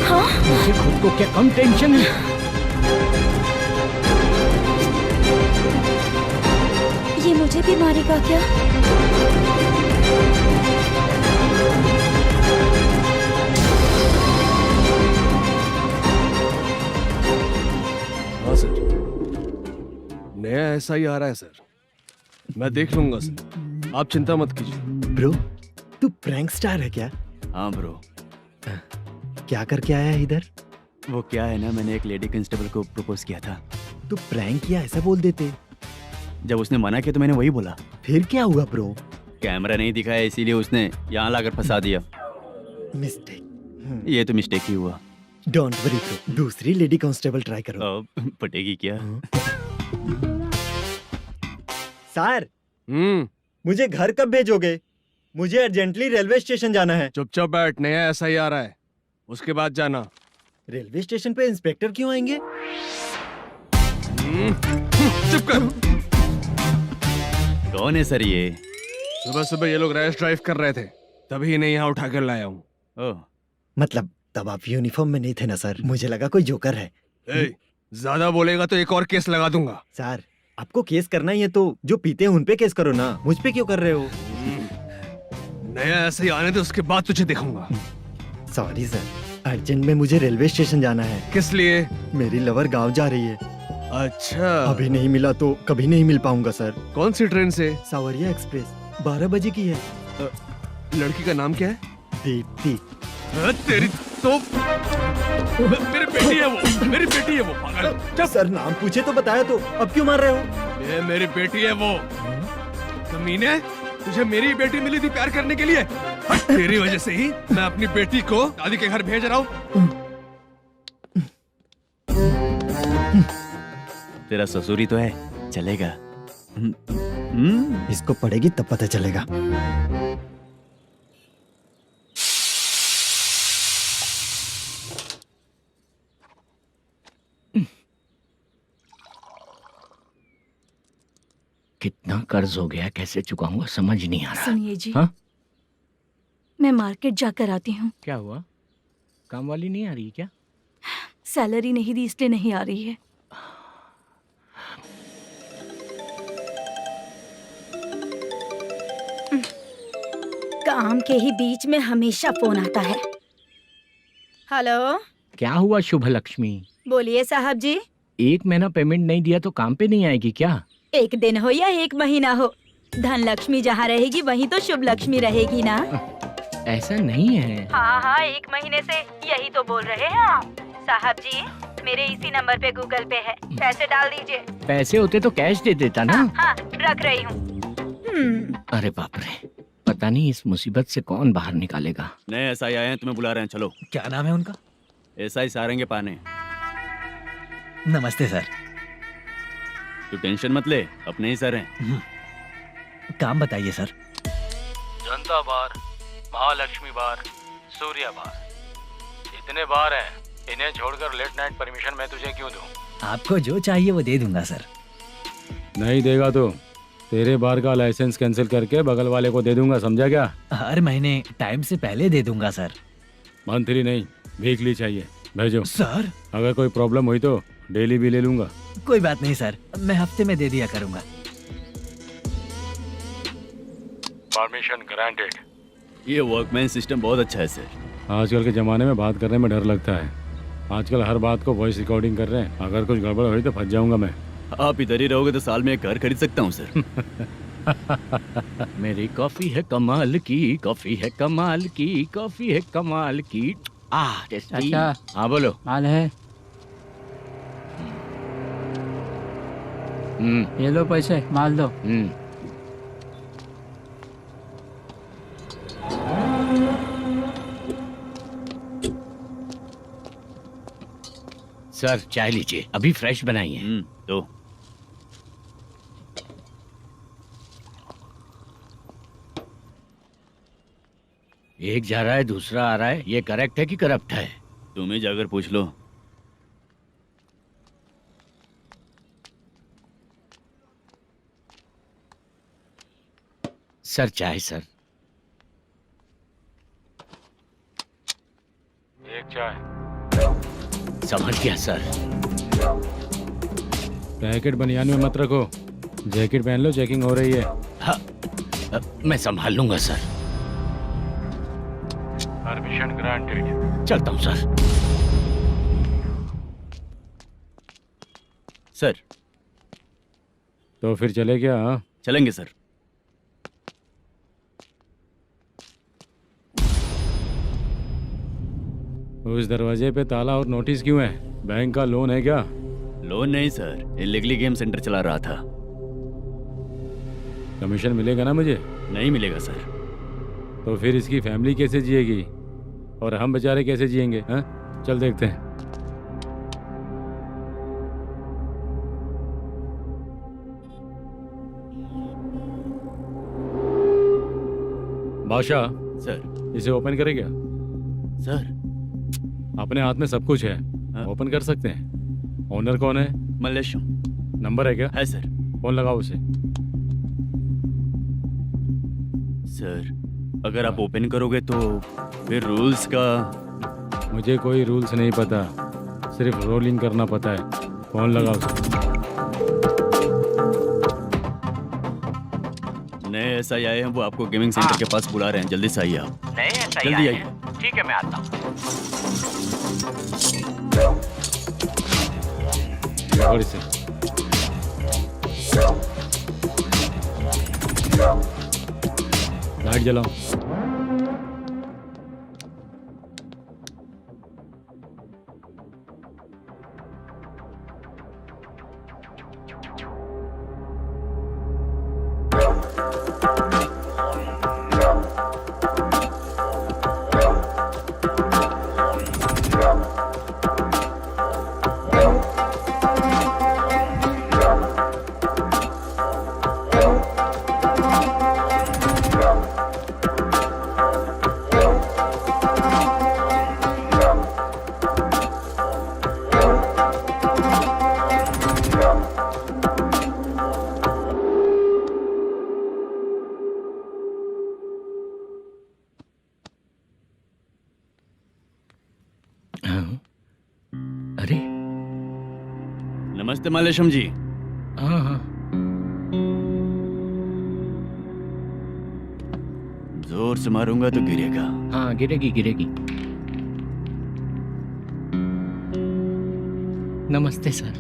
हाँ? मुझे खुद को क्या कम टेंशन है? ये मुझे भी मारेगा क्या? ऐसा ही आ रहा है सर। मैं देख लूंगा सर, आप चिंता मत कीजिए। ब्रो, तू प्रैंक स्टार है क्या? हाँ ब्रो। क्या करके आया है इधर? वो क्या है ना, मैंने एक लेडी कांस्टेबल को प्रपोज किया था। तू प्रैंक किया ऐसा बोल देते। जब उसने मना किया तो मैंने वही बोला। फिर क्या हुआ ब्रो? कैमरा नहीं दिखाया इसीलिए उसने यहाँ लाकर फंसा दिया। मिस्टेक। ये तो मिस्टेक ही हुआ। डोंट वरी ब्रो, दूसरी लेडी कांस्टेबल ट्राई करो। पटेगी क्या? सर, मुझे घर कब भेजोगे? मुझे अर्जेंटली रेलवे स्टेशन जाना है। चुपचाप बैठ, नया ऐसा ही आ रहा है, उसके बाद जाना। रेलवे स्टेशन पे इंस्पेक्टर क्यों आएंगे? चुप कर। कौन है सर ये? सुबह सुबह ये लोग रैश ड्राइव कर रहे थे, तभी इन्हें यहाँ उठा कर लाया हूँ। मतलब तब आप यूनिफॉर्म में नहीं थे ना सर, मुझे लगा कोई जोकर है। ज्यादा बोलेगा तो एक और केस लगा दूंगा। सर, आपको केस करना ही है तो जो पीते हैं उन पे केस करो ना, मुझ पे क्यों कर रहे हो? नया ऐसे ही आने दो, उसके बाद तुझे दिखाऊंगा। सॉरी सर, अर्जेंट में मुझे रेलवे स्टेशन जाना है। किस लिए? मेरी लवर गांव जा रही है। अच्छा, अभी नहीं मिला तो कभी नहीं मिल पाऊंगा सर। कौन सी ट्रेन से? सावरिया एक्सप्रेस, 12 बजे की है। लड़की का नाम क्या है? दीप्ति। तेरी तो मेरी बेटी है वो, मेरी बेटी है वो। पागल। सर, नाम पूछे तो बताया तो अब क्यों मार रहे हो? ये मेरी बेटी है वो। कमीने, तुझे मेरी बेटी मिली थी प्यार करने के लिए। तेरी वजह से ही मैं अपनी बेटी को दादी के घर भेज रहा हूँ। तेरा ससुरी तो है, चलेगा। इसको पढ़ेगी तब पता चलेगा। कितना कर्ज हो गया, कैसे चुकाऊंगा समझ नहीं आ रहा। सुनिए जी, हाँ? मैं मार्केट जाकर आती हूँ। क्या हुआ? काम वाली नहीं आ रही क्या? सैलरी नहीं दी इसलिए नहीं आ रही है। काम के ही बीच में हमेशा फोन आता है। हेलो, क्या हुआ शुभ लक्ष्मी? बोलिए साहब जी। एक महीना पेमेंट नहीं दिया तो काम पे नहीं आएगी क्या? एक दिन हो या एक महीना हो, धन लक्ष्मी जहाँ रहेगी वहीं तो शुभ लक्ष्मी रहेगी ना। ऐसा नहीं है। हाँ हाँ, एक महीने से यही तो बोल रहे हैं आप। साहब जी, मेरे इसी नंबर पे गूगल पे है, पैसे डाल दीजिए। पैसे होते तो कैश दे देता ना। हाँ, रख रही हूँ। अरे बाप रे, पता नहीं इस मुसीबत से कौन बाहर निकालेगा। नए एसआई आए हैं, तुम्हें बुला रहे हैं, चलो। क्या नाम है उनका? एसआई सारंगे पाने। नमस्ते सर। तू टेंशन मत ले, अपने ही सर हैं। काम बताइए सर। जनता बार, महालक्ष्मी बार, सूर्या बार, इतने बार हैं, इन्हें छोड़कर लेट नाइट परमिशन मैं तुझे क्यों दूं? आपको जो चाहिए वो दे दूंगा सर। नहीं देगा तो तेरे बार का लाइसेंस कैंसिल करके बगल वाले को दे दूंगा, समझा क्या? हर महीने टाइम से पहले दे दूंगा सर। मंथली नहीं, वीकली चाहिए, भेजो। सर, अगर कोई प्रॉब्लम हुई तो डेली भी ले लूंगा। कोई बात नहीं सर, मैं हफ्ते में दे दिया करूंगा। Permission granted. ये वर्कमैन सिस्टम बहुत अच्छा है सर। आजकल के ज़माने में बात करने में डर लगता है। आजकल हर बात को वॉइस रिकॉर्डिंग कर रहे हैं। अगर कुछ गड़बड़ हुई तो फंस जाऊंगा मैं। आप इधर ही रहोगे तो साल में एक घर खरीद सकता हूँ सर। मेरी कॉफी है कमाल की, कॉफी है कमाल की, कॉफी है कमाल की। टेस्टी। अच्छा, हाँ बोलो। माल है, ये लो पैसे, माल दो। सर चाय लीजिए, अभी फ्रेश बनाई है। तो एक जा रहा है दूसरा आ रहा है, ये करेक्ट है कि करप्ट है? तुम ही जाकर पूछ लो। सर चाय सर। एक चाय। समझ गया सर। पैकेट बनियान में मत रखो, जैकेट पहन लो, चेकिंग हो रही है। हाँ, मैं संभाल लूंगा सर। Permission granted. चलता हूँ सर। सर, तो फिर चले क्या? हाँ? चलेंगे सर। उस दरवाजे पे ताला और नोटिस क्यों है? बैंक का लोन है क्या? लोन नहीं सर, इलीगली गेम सेंटर चला रहा था। कमीशन मिलेगा ना मुझे? नहीं मिलेगा सर। तो फिर इसकी फैमिली कैसे जिएगी और हम बेचारे कैसे जिएंगे? हाँ, चल देखते हैं। बादशाह सर। इसे ओपन करे क्या? सर अपने हाथ में सब कुछ है, हाँ? ओपन कर सकते हैं। ओनर कौन है? मल्लेशम। नंबर है क्या? है सर। फोन लगाओ उसे। सर अगर आप ओपन करोगे तो फिर रूल्स का। मुझे कोई रूल्स नहीं पता, सिर्फ रोलिंग करना पता है। फोन लगाओ उसे। नए एसआई आए हैं, वो आपको गेमिंग सेंटर के पास बुला रहे हैं, जल्दी से आइए आप। नए एसआई जल्दी आए आइए। हैं। ठीक है, मैं आता हूँ। और इसे लाइट जलाओ। अरे नमस्ते मल्लेशम जी। हाँ हाँ, जोर से मारूंगा तो गिरेगा। हाँ गिरेगी गिरेगी। नमस्ते सर।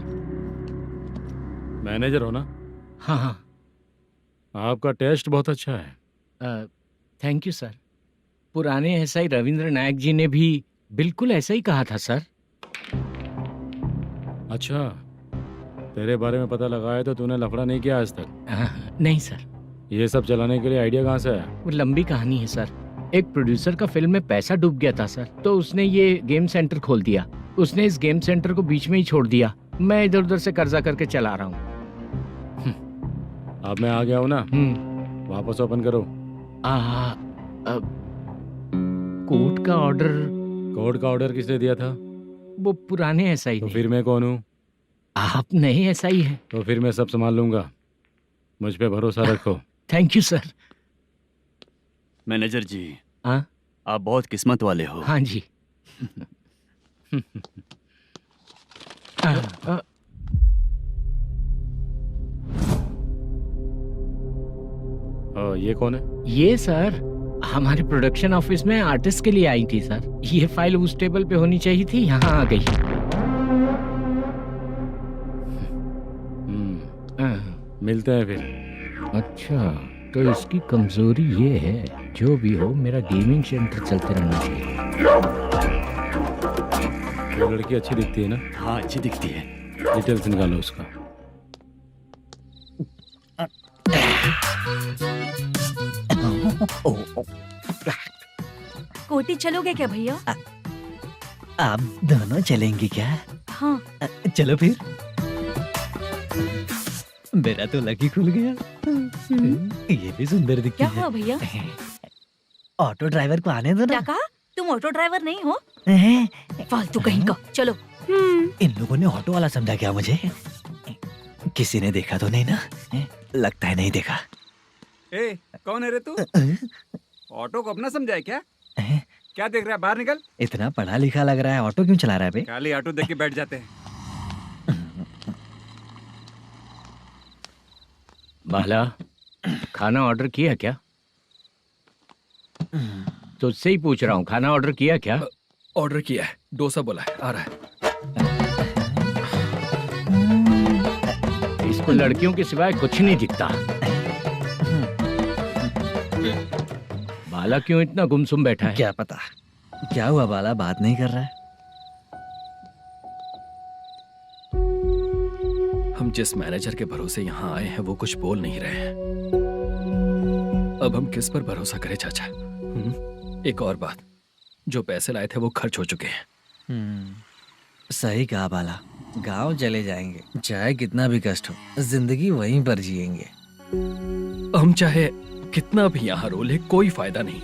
मैनेजर हो ना? हाँ हाँ। आपका टेस्ट बहुत अच्छा है। Thank you sir. पुराने एसआई रविंद्र नायक जी ने भी बिल्कुल ऐसा ही कहा था सर। अच्छा, तेरे बारे में पता लगा है तो तूने लफड़ा नहीं किया आज तक? नहीं सर। ये सब चलाने के लिए आइडिया कहाँ से आया? वो लंबी कहानी है सर। एक प्रोड्यूसर का फिल्म में पैसा डूब गया था सर, तो उसने ये गेम सेंटर खोल दिया। उसने इस गेम सेंटर को बीच में ही छोड़ दिया। मैं इधर उधर से कर्जा करके चला रहा हूँ। अब मैं आ गया हूँ ना, वापस ओपन करो। कोर्ट का ऑर्डर। कोर्ट का ऑर्डर किसने दिया था? वो पुराने एसआई तो ने। फिर मैं कौन हूँ? आप नए एसआई हैं। तो फिर मैं सब संभाल लूंगा, मुझ पे भरोसा रखो। Thank you sir. मैनेजर जी, हाँ आप बहुत किस्मत वाले हो। हाँ जी। ये कौन है? ये सर हमारे प्रोडक्शन ऑफिस में आर्टिस्ट के लिए आई थी सर। ये फाइल उस टेबल पे होनी चाहिए थी, यहाँ आ गई। मिलते हैं फिर। अच्छा, तो इसकी कमजोरी ये है, जो भी हो मेरा गेमिंग सेंटर चलते रहना चाहिए। वो लड़की अच्छी दिखती है ना? हाँ अच्छी दिखती है। डिटेल्स निकालो उसका। कोटी चलोगे क्या भैया? आप दोनों चलेंगे क्या? हाँ। चलो फिर। मेरा तो लकी खुल गया। ये भी सुंदर दिखती क्या है। हुआ भैया? ऑटो ड्राइवर को आने दो क्या ना। कहा? तुम ऑटो ड्राइवर नहीं हो? हैं? फालतू कहीं का। चलो। इन लोगों ने ऑटो वाला समझा क्या मुझे? किसी ने देखा तो नहीं ना? लगता है नहीं देखा। ए, कौन है रे तू? ऑटो को अपना समझा है क्या? क्या देख रहा है? बाहर निकल। इतना पढ़ा लिखा लग रहा है, ऑटो क्यों चला रहा है बे? खाली ऑटो देख के बैठ जाते हैं। बाला, खाना ऑर्डर किया क्या? तो उससे ही पूछ रहा हूँ, खाना ऑर्डर किया क्या? ऑर्डर किया है, डोसा बोला है, आ रहा है। इस उसको लड़कियों के सिवाय कुछ नहीं दिखता। बाला क्यों इतना गुमसुम बैठा है? क्या पता क्या हुआ, बाला बात नहीं कर रहा है। हम जिस मैनेजर के भरोसे यहाँ आए हैं वो कुछ बोल नहीं रहे हैं। अब हम किस पर भरोसा करें चाचा? एक और बात, जो पैसे लाए थे वो खर्च हो चुके हैं। सही कहा बाला, गांव चले जाएंगे, चाहे कितना भी कष्ट हो, जिंदगी वहीं पर जिएंगे। हम चाहे कितना भी यहाँ रो ले, कोई फायदा नहीं।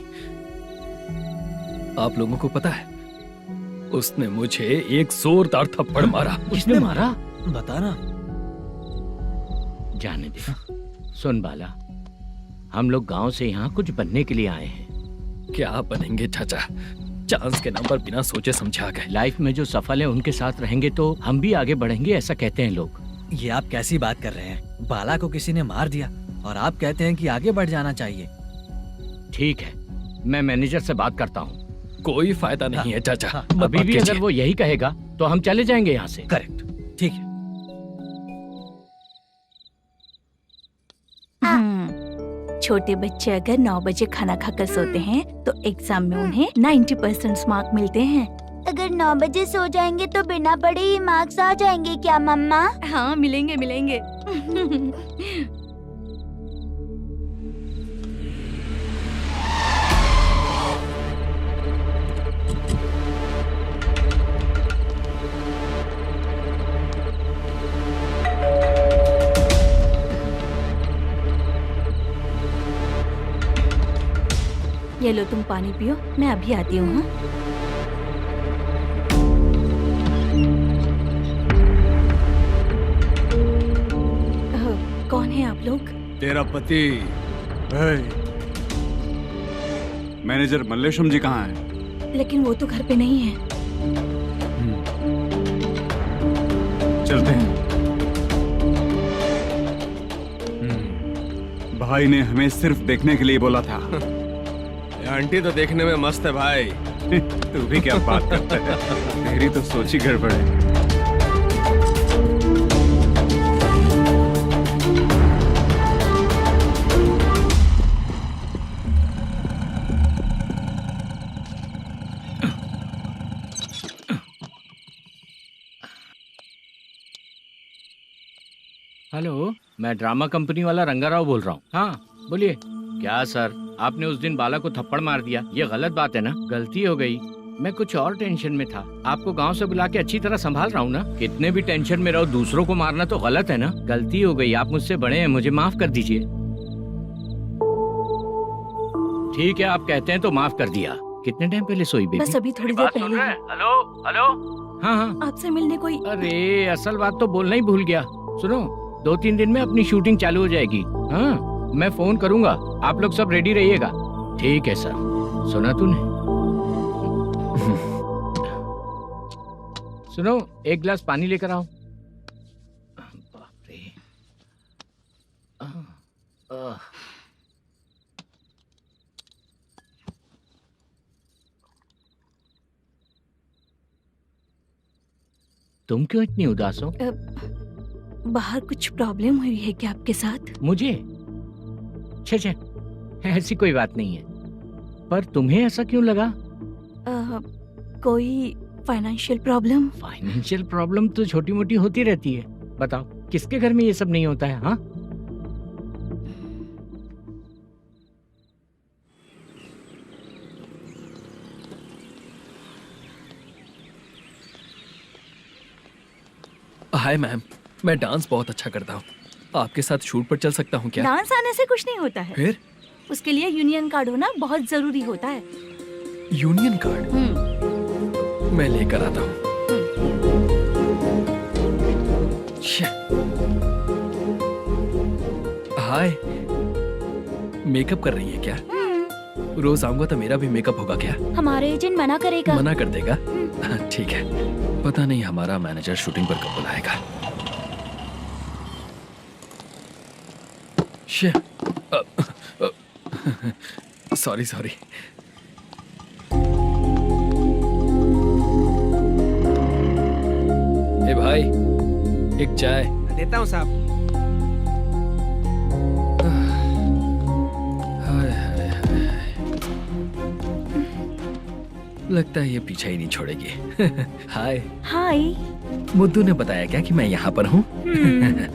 आप लोगों को पता है, उसने मुझे एक जोरदार थप्पड़ मारा। उसने मारा? बता ना। जाने दे। सुन बाला, हम लोग गांव से यहाँ कुछ बनने के लिए आए हैं। क्या बनेंगे चाचा? चांस के नाम पर बिना सोचे समझे आ गए। लाइफ में जो सफल है उनके साथ रहेंगे तो हम भी आगे बढ़ेंगे, ऐसा कहते हैं लोग। ये आप कैसी बात कर रहे हैं? बाला को किसी ने मार दिया और आप कहते हैं कि आगे बढ़ जाना चाहिए। ठीक है, मैं मैनेजर से बात करता हूँ। कोई फायदा नहीं है चाचा। अभी भी अगर वो यही कहेगा तो हम चले जाएंगे यहाँ से। करेक्ट, ठीक है। छोटे बच्चे अगर 9 बजे खाना खाकर सोते हैं तो एग्जाम में उन्हें 90% मार्क मिलते हैं। अगर 9 बजे सो जाएंगे तो बिना पढ़े ही मार्क्स आ जाएंगे क्या मम्मा? हाँ, मिलेंगे मिलेंगे। ये लो, तुम पानी पियो, मैं अभी आती हूँ। हाँ? कौन है आप लोग? तेरा पति। मैनेजर मल्लेशम जी कहाँ हैं? लेकिन वो तो घर पे नहीं है। चलते हैं। भाई ने हमें सिर्फ देखने के लिए बोला था। आंटी तो देखने में मस्त है भाई। तू भी क्या बात करता है? तेरी तो सोच ही गड़बड़ है। हेलो, मैं ड्रामा कंपनी वाला रंगाराव बोल रहा हूँ। हाँ बोलिए। क्या सर, आपने उस दिन बाला को थप्पड़ मार दिया, ये गलत बात है ना? गलती हो गई, मैं कुछ और टेंशन में था। आपको गांव से बुला के अच्छी तरह संभाल रहा हूँ ना। कितने भी टेंशन में रहो, दूसरों को मारना तो गलत है ना। गलती हो गई, आप मुझसे बड़े हैं, मुझे माफ कर दीजिए। ठीक है, आप कहते हैं तो माफ कर दिया। कितने टाइम पहले सोई बेबी? बस अभी थोड़ी देर पहले। Hello hello. हाँ हाँ, आपसे मिलने कोई। अरे असल बात तो बोलना ही भूल गया। सुनो, 2-3 दिन में अपनी शूटिंग चालू हो जाएगी। हाँ, मैं फोन करूंगा, आप लोग सब रेडी रहिएगा। ठीक है सर। सुना तूने? सुनो, एक गिलास पानी लेकर आओ। बाप रे। तुम क्यों इतनी उदास हो? बाहर कुछ प्रॉब्लम हुई है क्या आपके साथ? मुझे? छे, ऐसी कोई बात नहीं है। पर तुम्हें ऐसा क्यों लगा? कोई फाइनेंशियल प्रॉब्लम? फाइनेंशियल प्रॉब्लम तो छोटी मोटी होती रहती है। बताओ, किसके घर में ये सब नहीं होता है? हाँ, हाय मैम, मैं डांस बहुत अच्छा करता हूँ। आपके साथ शूट पर चल सकता हूँ क्या? डांस आने से कुछ नहीं होता है। फिर? उसके लिए यूनियन कार्ड होना बहुत जरूरी होता है। Union card? मैं लेकर आता हूँ। हाय, मेकअप कर रही है क्या? रोज आऊंगा तो मेरा भी मेकअप होगा क्या? हमारे एजेंट मना करेगा। मना कर देगा? ठीक है, पता नहीं हमारा मैनेजर शूटिंग पर कब बुलाएगा। सॉरी। ए भाई, एक चाय। देता हूँ साहब। लगता है ये पीछा ही नहीं छोड़ेगी। हाय। हाय। मुद्दू ने बताया क्या कि मैं यहाँ पर हूँ?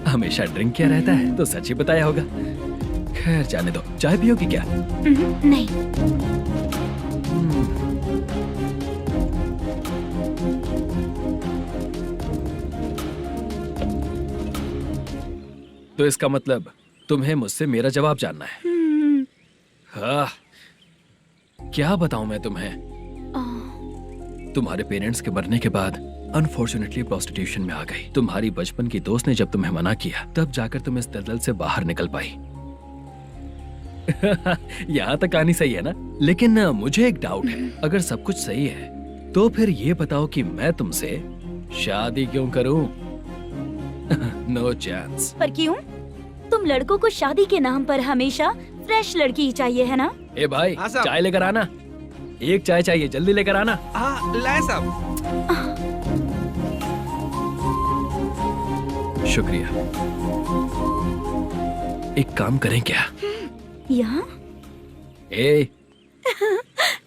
हमेशा ड्रिंक किया रहता है तो सच ही बताया होगा। खैर जाने दो, चाय पियोगी क्या? नहीं। तो इसका मतलब तुम्हें मुझसे मेरा जवाब जानना है। हाँ, क्या बताऊं मैं तुम्हें? तुम्हारे पेरेंट्स के मरने के बाद अनफॉर्चुनेटली प्रोस्टिट्यूशन में आ गई। तुम्हारी बचपन की दोस्त ने जब तुम्हें मना किया तब जाकर तुम इस दलदल से बाहर निकल पाई। यहाँ तक कहानी सही है ना? लेकिन मुझे एक डाउट है, अगर सब कुछ सही है तो फिर ये बताओ कि मैं तुमसे शादी क्यों करूं? No chance. पर क्यों? तुम लड़कों को शादी के नाम पर हमेशा फ्रेश लड़की ही चाहिए है ना? ए भाई, हाँ साहब। चाय लेकर आना। एक चाय चाहिए, जल्दी लेकर आना। हाँ लाए साहब। शुक्रिया। एक काम करें क्या? यहाँ? ए,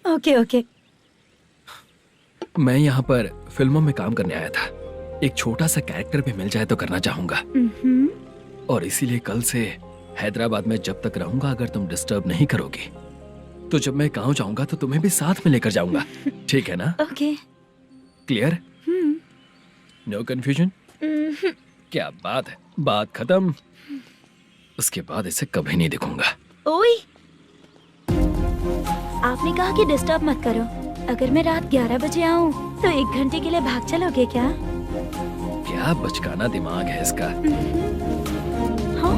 ओके ओके। मैं यहाँ पर फिल्मों में काम करने आया था। एक छोटा सा कैरेक्टर भी मिल जाए तो करना चाहूंगा। और इसीलिए कल से हैदराबाद में जब तक रहूंगा, अगर तुम डिस्टर्ब नहीं करोगी तो जब मैं गांव जाऊंगा तो तुम्हें भी साथ में लेकर जाऊंगा। ठीक है ना? ओके। क्लियर? No confusion? क्या बात है, बात खत्म। उसके बाद इसे कभी नहीं दिखूंगा। ओए, आपने कहा कि डिस्टर्ब मत करो। अगर मैं रात 11 बजे आऊँ तो 1 घंटे के लिए भाग चलोगे क्या? क्या बचकाना दिमाग है इसका। हाँ?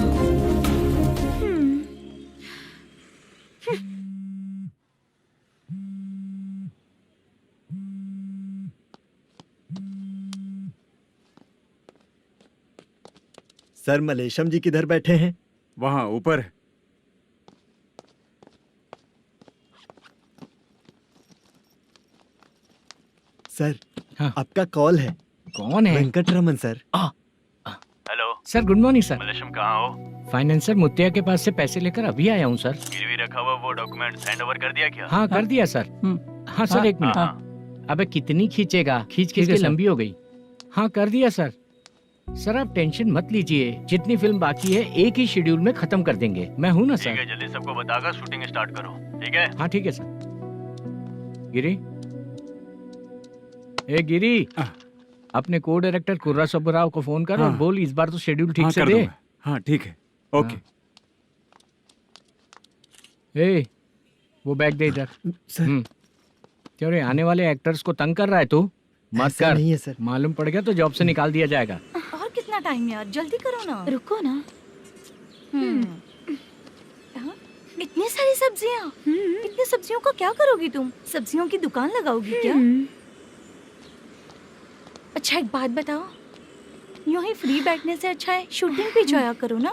सर मलेशम जी किधर बैठे हैं? वहाँ ऊपर है। सर हाँ। आपका कॉल है। कौन है? Venkataraman sir. Hello sir good morning sir. Malesham, कहाँ हो? फाइनेंसर मुत्तिया के पास से पैसे लेकर अभी आया हूँ सर। गिरवी रखा हुआ वो डॉक्यूमेंट हैंड ओवर कर दिया क्या? हाँ कर दिया सर। हाँ सर, एक मिनट। अबे कितनी खींचेगा, खींच खींच के लंबी हो गई। हाँ कर दिया सर। सर आप टेंशन मत लीजिए, जितनी फिल्म बाकी है एक ही शेड्यूल में खत्म कर देंगे। मैं हूँ ना ठीक सर। है, जल्दी सबको बताकर शूटिंग स्टार्ट करो। ठीक है? हाँ ठीक है सर। गिरी, ए गिरी, अपने को डायरेक्टर कुर्रा सुब्बराव को फोन कर और हाँ। बोल इस बार तो शेड्यूल ठीक हाँ, से कर दे। दूंगा। हाँ ठीक है, ओके। ए, वो बैग दे इधर। सर तेरे आने वाले एक्टर्स को तंग कर रहा है तू? मत ऐसा कर। नहीं है सर। मालूम पड़ गया तो जॉब से निकाल दिया जाएगा। और कितना टाइम यार, जल्दी करो ना। रुको ना। हाँ? इतनी सारी सब्जियाँ, इतनी सब्जियों का क्या करोगी तुम? सब्जियों की दुकान लगाओगी क्या? अच्छा एक बात बताओ, यूं ही फ्री बैठने से अच्छा है शूटिंग पे जाया करो ना।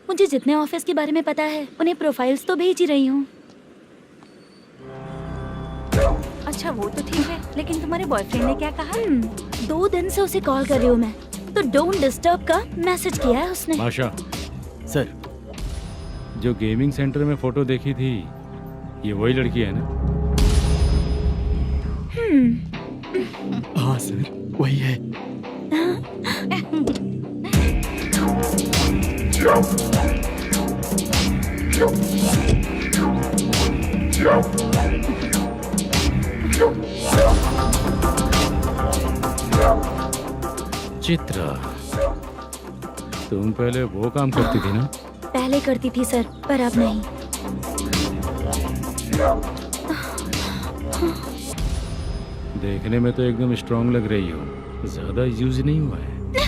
मुझे जितने ऑफिस के बारे में पता है उन्हें प्रोफाइल्स तो भेज ही रही हूँ। अच्छा वो तो ठीक है, लेकिन तुम्हारे बॉयफ्रेंड ने क्या कहा? 2 दिन से उसे कॉल कर रही हूँ मैं, तो डोंट डिस्टर्ब का मैसेज किया है उसने। माशा, सर, जो गेमिंग सेंटर में फोटो देखी थी ये वही लड़की है ना? हाँ सर वही है। चित्रा, तुम पहले वो काम करती थी ना? पहले करती थी सर, पर अब नहीं। देखने में तो एकदम स्ट्रांग लग रही हो, ज्यादा यूज नहीं हुआ है।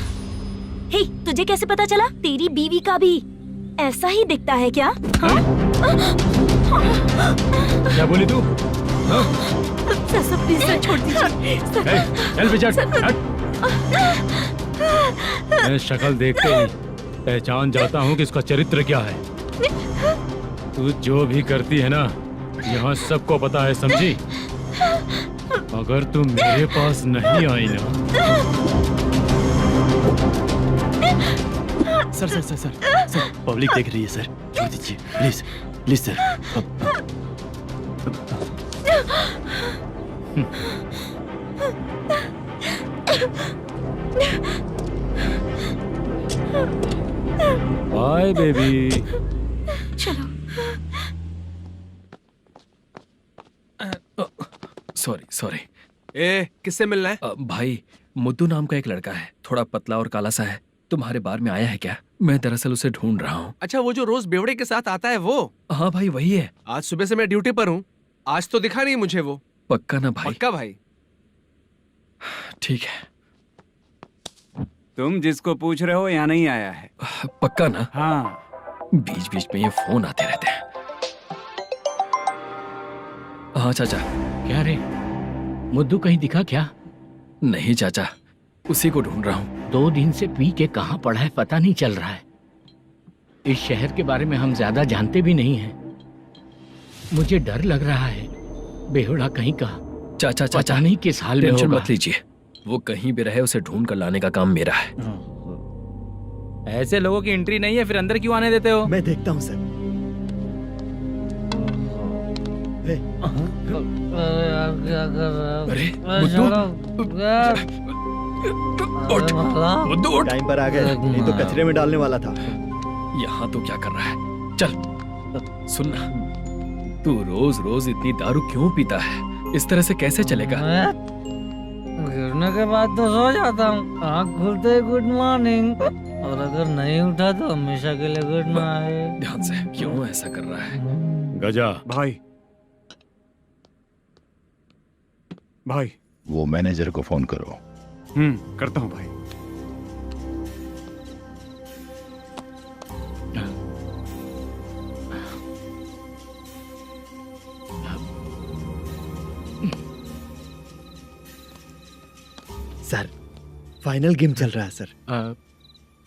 हे, तुझे कैसे पता चला? तेरी बीवी का भी ऐसा ही दिखता है क्या? हाँ? क्या बोली तू? सर प्लीज सर छोड़ दीजिए। चल बेटा, हट। मैं शक्ल देखते ही पहचान जाता हूँ कि इसका चरित्र क्या है। तू जो भी करती है ना, यहाँ सबको पता है, समझी? अगर तू मेरे पास नहीं आई ना। Sir sir sir sir sir, public देख रही है सर, छोड़ दीजिए please please sir. Bye baby. चलो। Sorry sorry. ए, किससे मिलना है? भाई मुद्दू नाम का एक लड़का है, थोड़ा पतला और काला सा है। तुम्हारे बार में आया है क्या? मैं दरअसल उसे ढूंढ रहा हूँ। अच्छा, वो जो रोज बेवड़े के साथ आता है वो? हाँ भाई वही है। आज सुबह से मैं ड्यूटी पर हूँ, आज तो दिखा नहीं मुझे वो। पक्का ना भाई? पक्का भाई। ठीक है। तुम जिसको पूछ रहे हो यहाँ नहीं आया है। पक्का ना? हाँ। बीच बीच में ये फोन आते रहते हैं। हाँ चाचा। क्या रे, मुद्दू कहीं दिखा क्या? नहीं चाचा, उसी को ढूंढ रहा हूँ। 2 दिन से पी के कहाँ पड़ा है पता नहीं चल रहा है। इस शहर के बारे में हम ज्यादा जानते भी नहीं हैं। मुझे डर लग रहा है, बेहुड़ा कहीं का। चाचा चाचा नहीं किस हाल में टेंशन होगा। मत लीजिए, वो कहीं भी रहे उसे ढूंढ कर लाने का काम मेरा है। ऐसे लोगों की एंट्री नहीं है, फिर अंदर क्यों आने देते हो? मैं देखता हूँ सर। अरे मुद्दू उठ। टाइम पर आ गए, नहीं तो कचरे में डालने वाला था। यहाँ तो क्या कर रहा है? चल सुनना, तू रोज रोज इतनी दारू क्यों पीता है? इस तरह से कैसे चलेगा? गिरने के बाद तो सो जाता हूँ, आँख खुलते ही गुड मॉर्निंग, और अगर नहीं उठा तो हमेशा के लिए गुड नाइट। ध्यान से, क्यों ऐसा कर रहा है? गजा भाई भाई वो मैनेजर को फोन करो। करता हूँ भाई। सर, फाइनल गेम चल रहा है सर।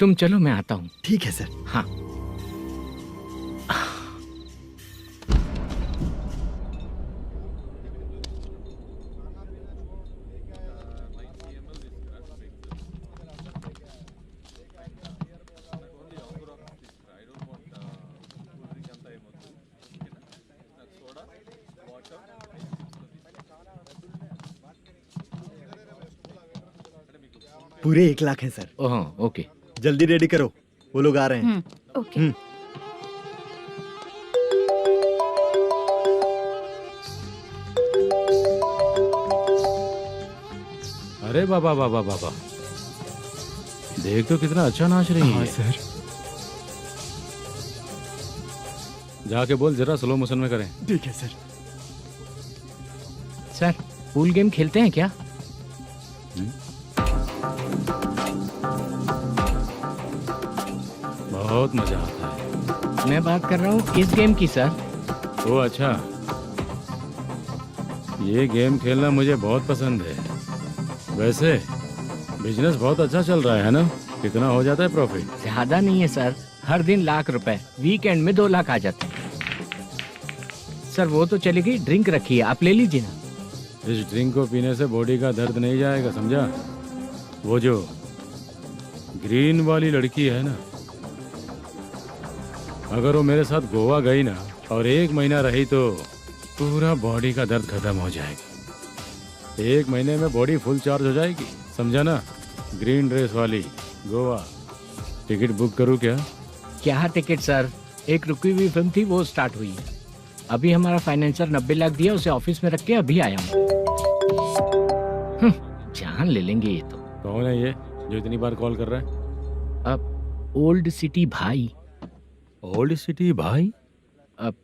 तुम चलो, मैं आता हूँ। ठीक है सर। हाँ। पूरे 1 लाख हैं सर। Oh okay. जल्दी रेडी करो, वो लोग आ रहे हैं। ओके। अरे बाबा बाबा बाबा, देख तो कितना अच्छा नाच रही है। सर। जाके बोल जरा स्लो मोशन में करें। ठीक है सर। सर, पूल गेम खेलते हैं क्या? बहुत मजा आता है। मैं बात कर रहा हूँ इस गेम की सर। ओ अच्छा, ये गेम खेलना मुझे बहुत पसंद है। वैसे बिजनेस बहुत अच्छा चल रहा है ना? कितना हो जाता है प्रॉफिट? ज्यादा नहीं है सर, हर दिन लाख रुपए, वीकेंड में 2 लाख आ जाते हैं। सर वो तो चलेगी, ड्रिंक रखी है, आप ले लीजिए ना। इस ड्रिंक को पीने से बॉडी का दर्द नहीं जाएगा, समझा? वो जो ग्रीन वाली लड़की है ना, अगर वो मेरे साथ गोवा गई ना और 1 महीना रही तो पूरा बॉडी का दर्द खत्म हो जाएगा। 1 महीने में बॉडी फुल चार्ज हो जाएगी, समझा ना? ग्रीन ड्रेस वाली गोवा। टिकट बुक करूँ क्या? क्या टिकट सर, एक रुकी हुई फिल्म थी, वो स्टार्ट हुई है। अभी हमारा फाइनेंसर 90 लाख दिया, उसे ऑफिस में रख के अभी आया हूँ। जान ले लेंगे ये तो। कौन है ये जो इतनी बार कॉल कर रहा है? अब ओल्ड सिटी भाई। ओल्ड सिटी भाई? अब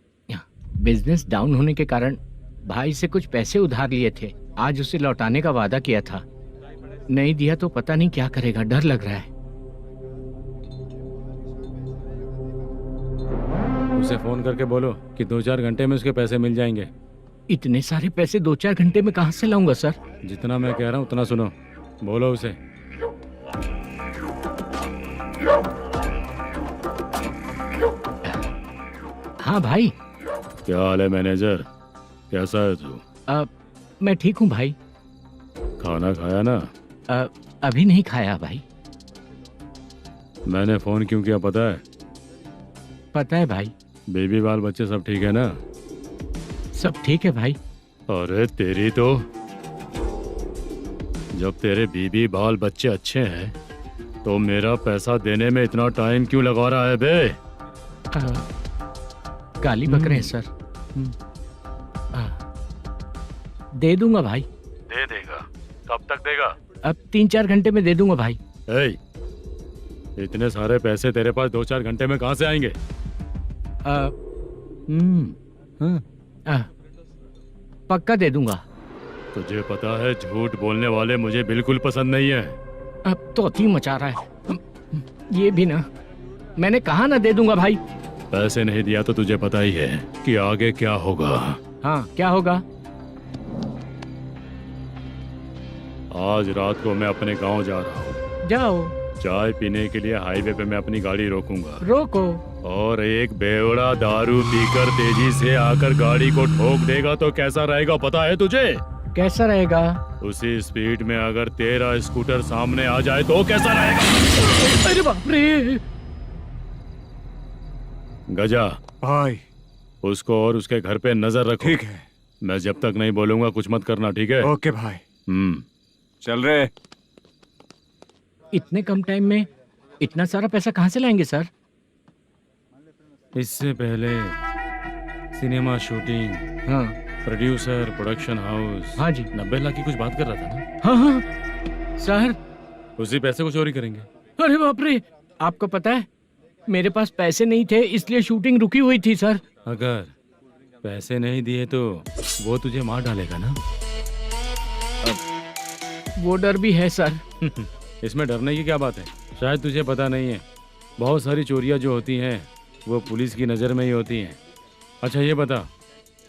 बिजनेस डाउन होने के कारण भाई से कुछ पैसे उधार लिए थे, आज उसे लौटाने का वादा किया था। नहीं दिया तो पता नहीं क्या करेगा, डर लग रहा है। उसे फोन करके बोलो कि 2-4 घंटे में उसके पैसे मिल जाएंगे। इतने सारे पैसे 2-4 घंटे में कहाँ से लाऊंगा सर? जितना मैं कह रहा हूँ उतना सुनो, बोलो उसे। हाँ भाई। क्या हाल है मैनेजर, कैसा है तू? मैं ठीक हूँ भाई। खाना खाया ना? अभी नहीं खाया भाई। मैंने फोन क्यों किया पता है? पता है भाई। बेबी बाल बच्चे सब ठीक है ना? सब ठीक है भाई। अरे तेरी तो जब तेरे बीबी बाल बच्चे अच्छे हैं तो मेरा पैसा देने में इतना टाइम क्यों लगा रहा है बे? गाली बक रहे हैं सर। दे दूंगा भाई। दे देगा? कब तक देगा? अब 3-4 घंटे में दे दूंगा भाई। ए, इतने सारे पैसे तेरे पास 2-4 घंटे में कहाँ से आएंगे? पक्का दे दूंगा। तुझे पता है झूठ बोलने वाले मुझे बिल्कुल पसंद नहीं है। अब तो अति मचा रहा है ये भी ना। मैंने कहा ना दे दूंगा भाई। पैसे नहीं दिया तो तुझे पता ही है कि आगे क्या होगा। हाँ क्या होगा? आज रात को मैं अपने गांव जा रहा हूँ। जाओ। चाय पीने के लिए हाईवे पे मैं अपनी गाड़ी रोकूंगा। रोको। और एक बेवड़ा दारू पीकर तेजी से आकर गाड़ी को ठोक देगा तो कैसा रहेगा पता है तुझे? कैसा रहेगा? उसी स्पीड में अगर तेरा स्कूटर सामने आ जाए तो कैसा रहेगा? अरे बाप रे। गजा भाई, उसको और उसके घर पे नजर रखो। ठीक है। मैं जब तक नहीं बोलूंगा कुछ मत करना, ठीक है? ओके भाई। चल रहे। इतने कम टाइम में इतना सारा पैसा कहाँ से लाएंगे सर? इससे पहले सिनेमा शूटिंग, हाँ, प्रोड्यूसर, प्रोडक्शन हाउस। हाँ जी। 90 लाख की कुछ बात कर रहा था ना? हाँ हाँ सर। उसी पैसे को चोरी करेंगे। अरे बाप रे, आपको पता है मेरे पास पैसे नहीं थे इसलिए शूटिंग रुकी हुई थी सर। अगर पैसे नहीं दिए तो वो तुझे मार डालेगा ना? वो डर भी है सर। इसमें डरने की क्या बात है? शायद तुझे पता नहीं है, बहुत सारी चोरियां जो होती हैं वो पुलिस की नज़र में ही होती हैं। अच्छा ये बता,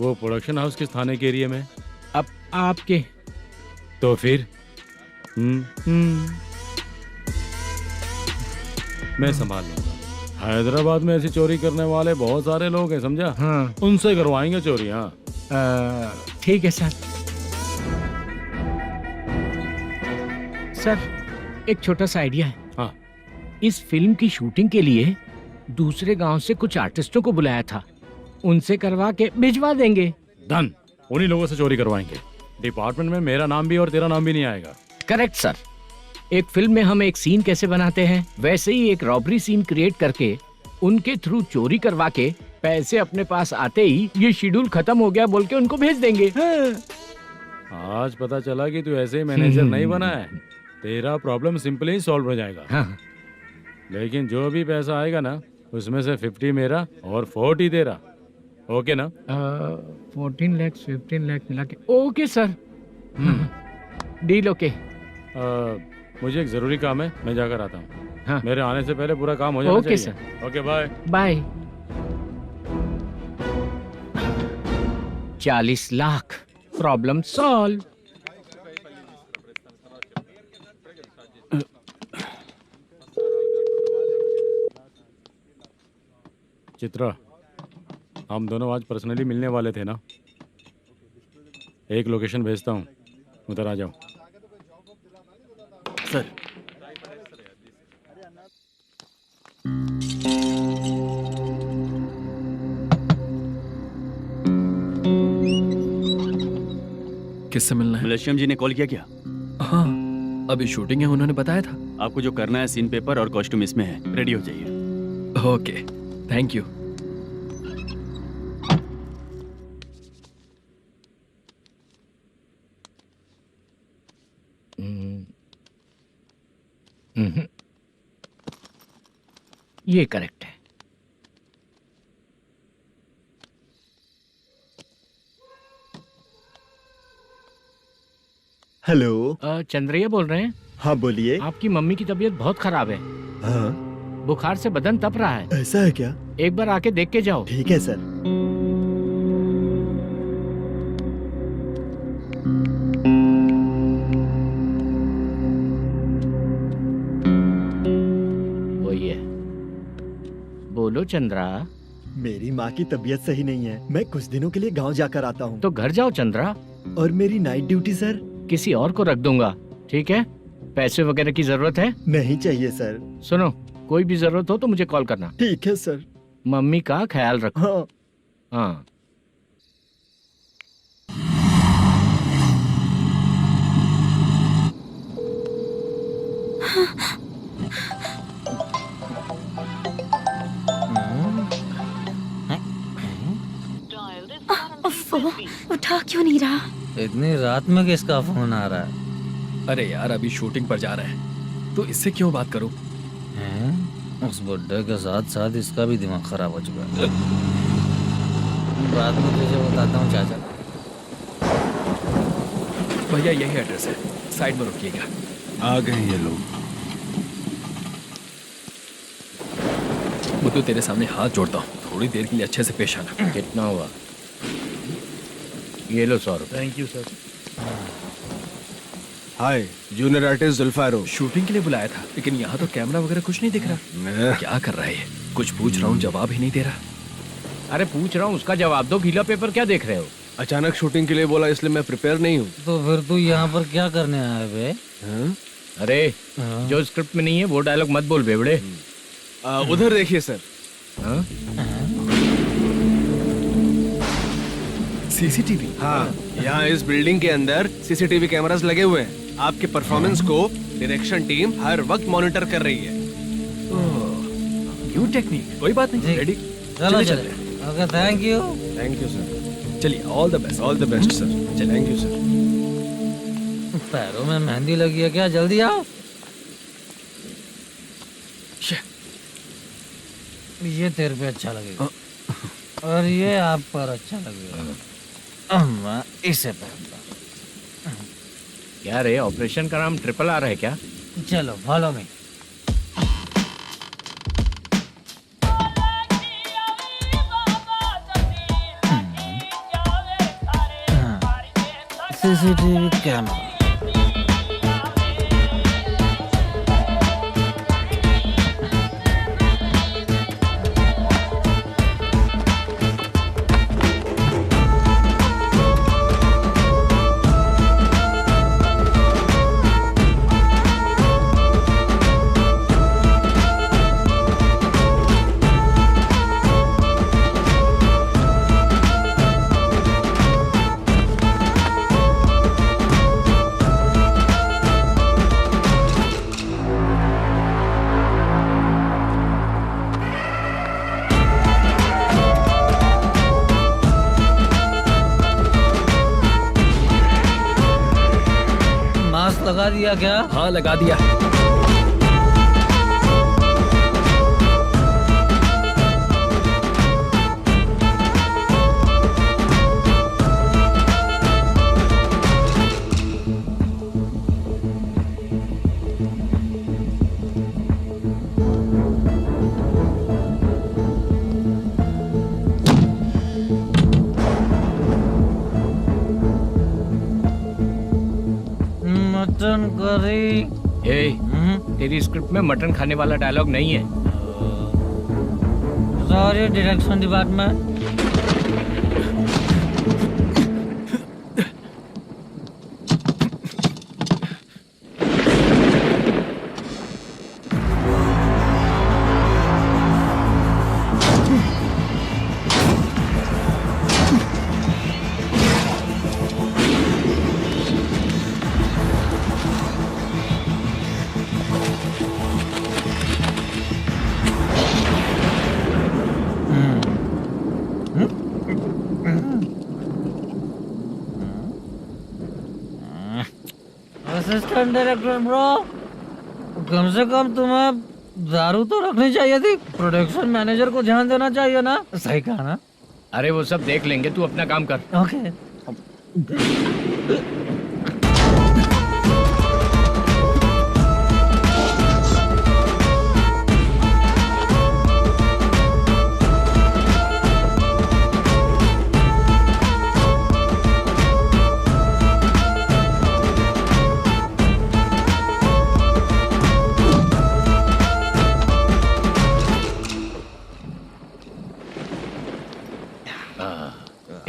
वो प्रोडक्शन हाउस किस थाने के एरिया में? अब आपके। तो फिर मैं संभाल लूंगा। हैदराबाद में ऐसी चोरी करने वाले बहुत सारे लोग हैं, समझा? हाँ। उनसे करवाएंगे चोरी। हाँ ठीक है सर। सर एक छोटा सा आइडिया है। हाँ। इस फिल्म की शूटिंग के लिए दूसरे गांव से कुछ आर्टिस्टों को बुलाया था, उनसे करवा के भिजवा देंगे। डन। उन्हीं लोगों से चोरी करवाएंगे। डिपार्टमेंट में मेरा नाम भी और तेरा नाम भी नहीं आएगा। Correct sir. एक फिल्म में हम एक सीन कैसे बनाते हैं वैसे ही एक रॉबरी सीन क्रिएट करके उनके थ्रू चोरी करवा के पैसे अपने पास आते ही ये शेड्यूल खत्म हो गया बोल के उनको भेज देंगे। आज पता चला कि तू ऐसे मैनेजर नहीं बना है। तेरा प्रॉब्लम सिंपली ही सॉल्व हो जाएगा। हाँ। लेकिन जो भी पैसा आएगा ना उसमें से 50 मेरा और 40 तेरा। ओके ना? 14 लाख 15 लाख मिला के। Okay sir. Deal okay. मुझे एक जरूरी काम है, मैं जाकर आता हूँ। हाँ। मेरे आने से पहले पूरा काम हो जाना ओके चाहिए। Sir. Okay bye. Bye. 40 lakh problem solve. Chitra, हम दोनों आज पर्सनली मिलने वाले थे ना? एक लोकेशन भेजता हूँ, उधर आ जाओ। सर किससे मिलना है? मलेशियम जी ने कॉल किया क्या? हाँ अभी शूटिंग है, उन्होंने बताया था। आपको जो करना है सीन पेपर और कॉस्ट्यूम इसमें है, रेडी हो जाइए। Okay thank you. ये करेक्ट है। हेलो। चंद्रैया बोल रहे हैं? हाँ बोलिए। आपकी मम्मी की तबीयत बहुत खराब है। हाँ। बुखार से बदन तप रहा है। ऐसा है क्या? एक बार आके देख के जाओ। ठीक है सर। वही है। बोलो चंद्रा। मेरी माँ की तबीयत सही नहीं है, मैं कुछ दिनों के लिए गांव जाकर आता हूँ। तो घर जाओ चंद्रा। और मेरी नाइट ड्यूटी सर? किसी और को रख दूंगा, ठीक है? पैसे वगैरह की जरूरत है? नहीं चाहिए सर। सुनो, कोई भी जरूरत हो तो मुझे कॉल करना। ठीक है सर। मम्मी का ख्याल रखो। हाँ। हाँ। उठा क्यों नहीं रहा? इतनी रात में किसका फोन आ रहा है? अरे यार अभी शूटिंग पर जा रहे हैं तो इससे क्यों बात करूं? उस बुड्ढे के साथ साथ इसका भी दिमाग खराब हो चुका है। बाद में तुझे बताता हूँ चाचा। भैया यही एड्रेस है, साइड में रुकिएगा। आ गए ये लोग। मुझे तेरे सामने हाथ जोड़ता हूँ, थोड़ी देर के लिए अच्छे से पेश आना। कितना हुआ? ये लो 100 रुपए। Thank you sir. Hi, junior artist जुल्फारो। शूटिंग के लिए बुलाया था लेकिन यहाँ तो कैमरा वगैरह कुछ नहीं दिख रहा। क्या कर रहा है ये? कुछ पूछ रहा हूँ जवाब ही नहीं दे रहा। अरे पूछ रहा हूँ उसका जवाब दो, गीला पेपर क्या देख रहे हो? अचानक शूटिंग के लिए बोला इसलिए मैं प्रिपेयर नहीं हूँ। तो फिर तू यहाँ पर क्या करने आया बे? अरे जो स्क्रिप्ट में नहीं है वो डायलॉग मत बोल बेवड़े। उधर देखिए सर। सीसीटीवी? हाँ, यहाँ इस बिल्डिंग के अंदर सीसीटीवी कैमरास लगे हुए हैं। आपके परफॉर्मेंस को डायरेक्शन टीम हर वक्त मॉनिटर कर रही है। न्यू टेक्निक, कोई बात नहीं। रेडी? चलो चले। Okay, thank you. Thank you sir. चलिए, all the best. All the best sir. Thank you sir. पैरों में मेहंदी लगी है क्या? जल्दी आओ। ये तेरे पे अच्छा लगेगा और ये आप पर अच्छा लगेगा। मैं इसे पहनता। क्या रे, ऑपरेशन का नाम ट्रिपल आर है क्या? चलो फॉलो मी। CCTV camera. लगा दिया क्या? हाँ लगा दिया। Mutton curry. तेरी स्क्रिप्ट में मटन खाने वाला डायलॉग नहीं है। Sorry direction department. Assistant director bro, कम से कम तुम्हें दारू तो रखनी चाहिए थी। प्रोडक्शन मैनेजर को ध्यान देना चाहिए ना। सही कहा ना? अरे वो सब देख लेंगे, तू अपना काम कर। ओके।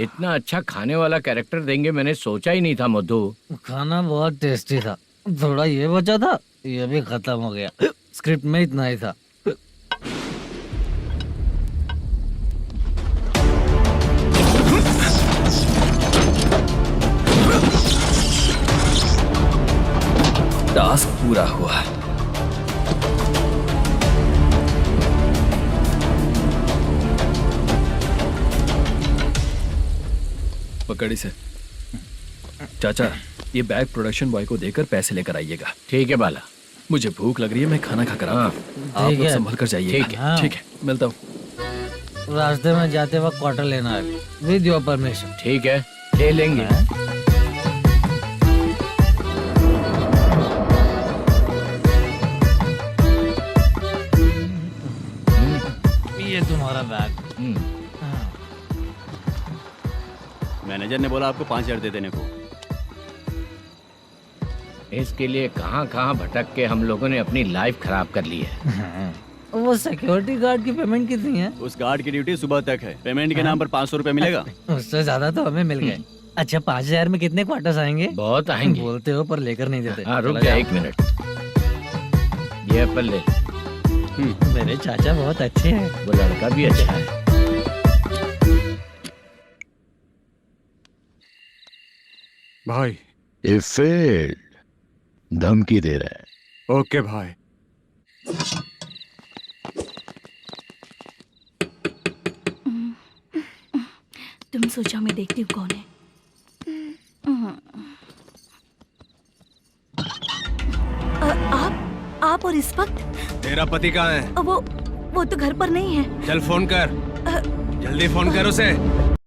इतना अच्छा खाने वाला कैरेक्टर देंगे मैंने सोचा ही नहीं था मधु। खाना बहुत टेस्टी था। थोड़ा ये बचा था, ये भी खत्म हो गया। स्क्रिप्ट में इतना ही था। टास्क पूरा हुआ। कड़ी से। चाचा, ये बैग प्रोडक्शन बॉय को देकर पैसे लेकर आइएगा। ठीक है बाला। मुझे भूख लग रही है, मैं खाना खाकर आता हूँ। आप ठीक लोग है। संभल कर जाइएगा। ठीक है। ठीक है, मिलता हूँ। रास्ते में जाते वक्त क्वार्टर लेना है विद योर परमिशन। ठीक है, ले लेंगे। ये तुम्हारा बैग। मैनेजर ने बोला आपको 5,000 दे देने को। इसके लिए कहाँ कहाँ भटक के हम लोगों ने अपनी लाइफ खराब कर ली है। वो सिक्योरिटी गार्ड की पेमेंट कितनी है? उस गार्ड की ड्यूटी सुबह तक है। पेमेंट के नाम पर 500 रुपए मिलेगा। उससे ज्यादा तो हमें मिल गए। अच्छा 5,000 में कितने क्वार्टर्स आएंगे? बहुत आएंगे। बोलते हो पर लेकर नहीं देते। हाँ रुक जा 1 मिनट। ये एप्पल ले। मेरे चाचा बहुत अच्छे हैं। वो लड़का भी अच्छा है। भाई ये फेल्ड, धमकी दे रहा है। ओके भाई। तुम सोचा मैं देखती हूँ कौन है। आप और इस वक्त तेरा पति कहाँ है? वो तो घर पर नहीं है। चल फोन कर, जल्दी फोन कर उसे।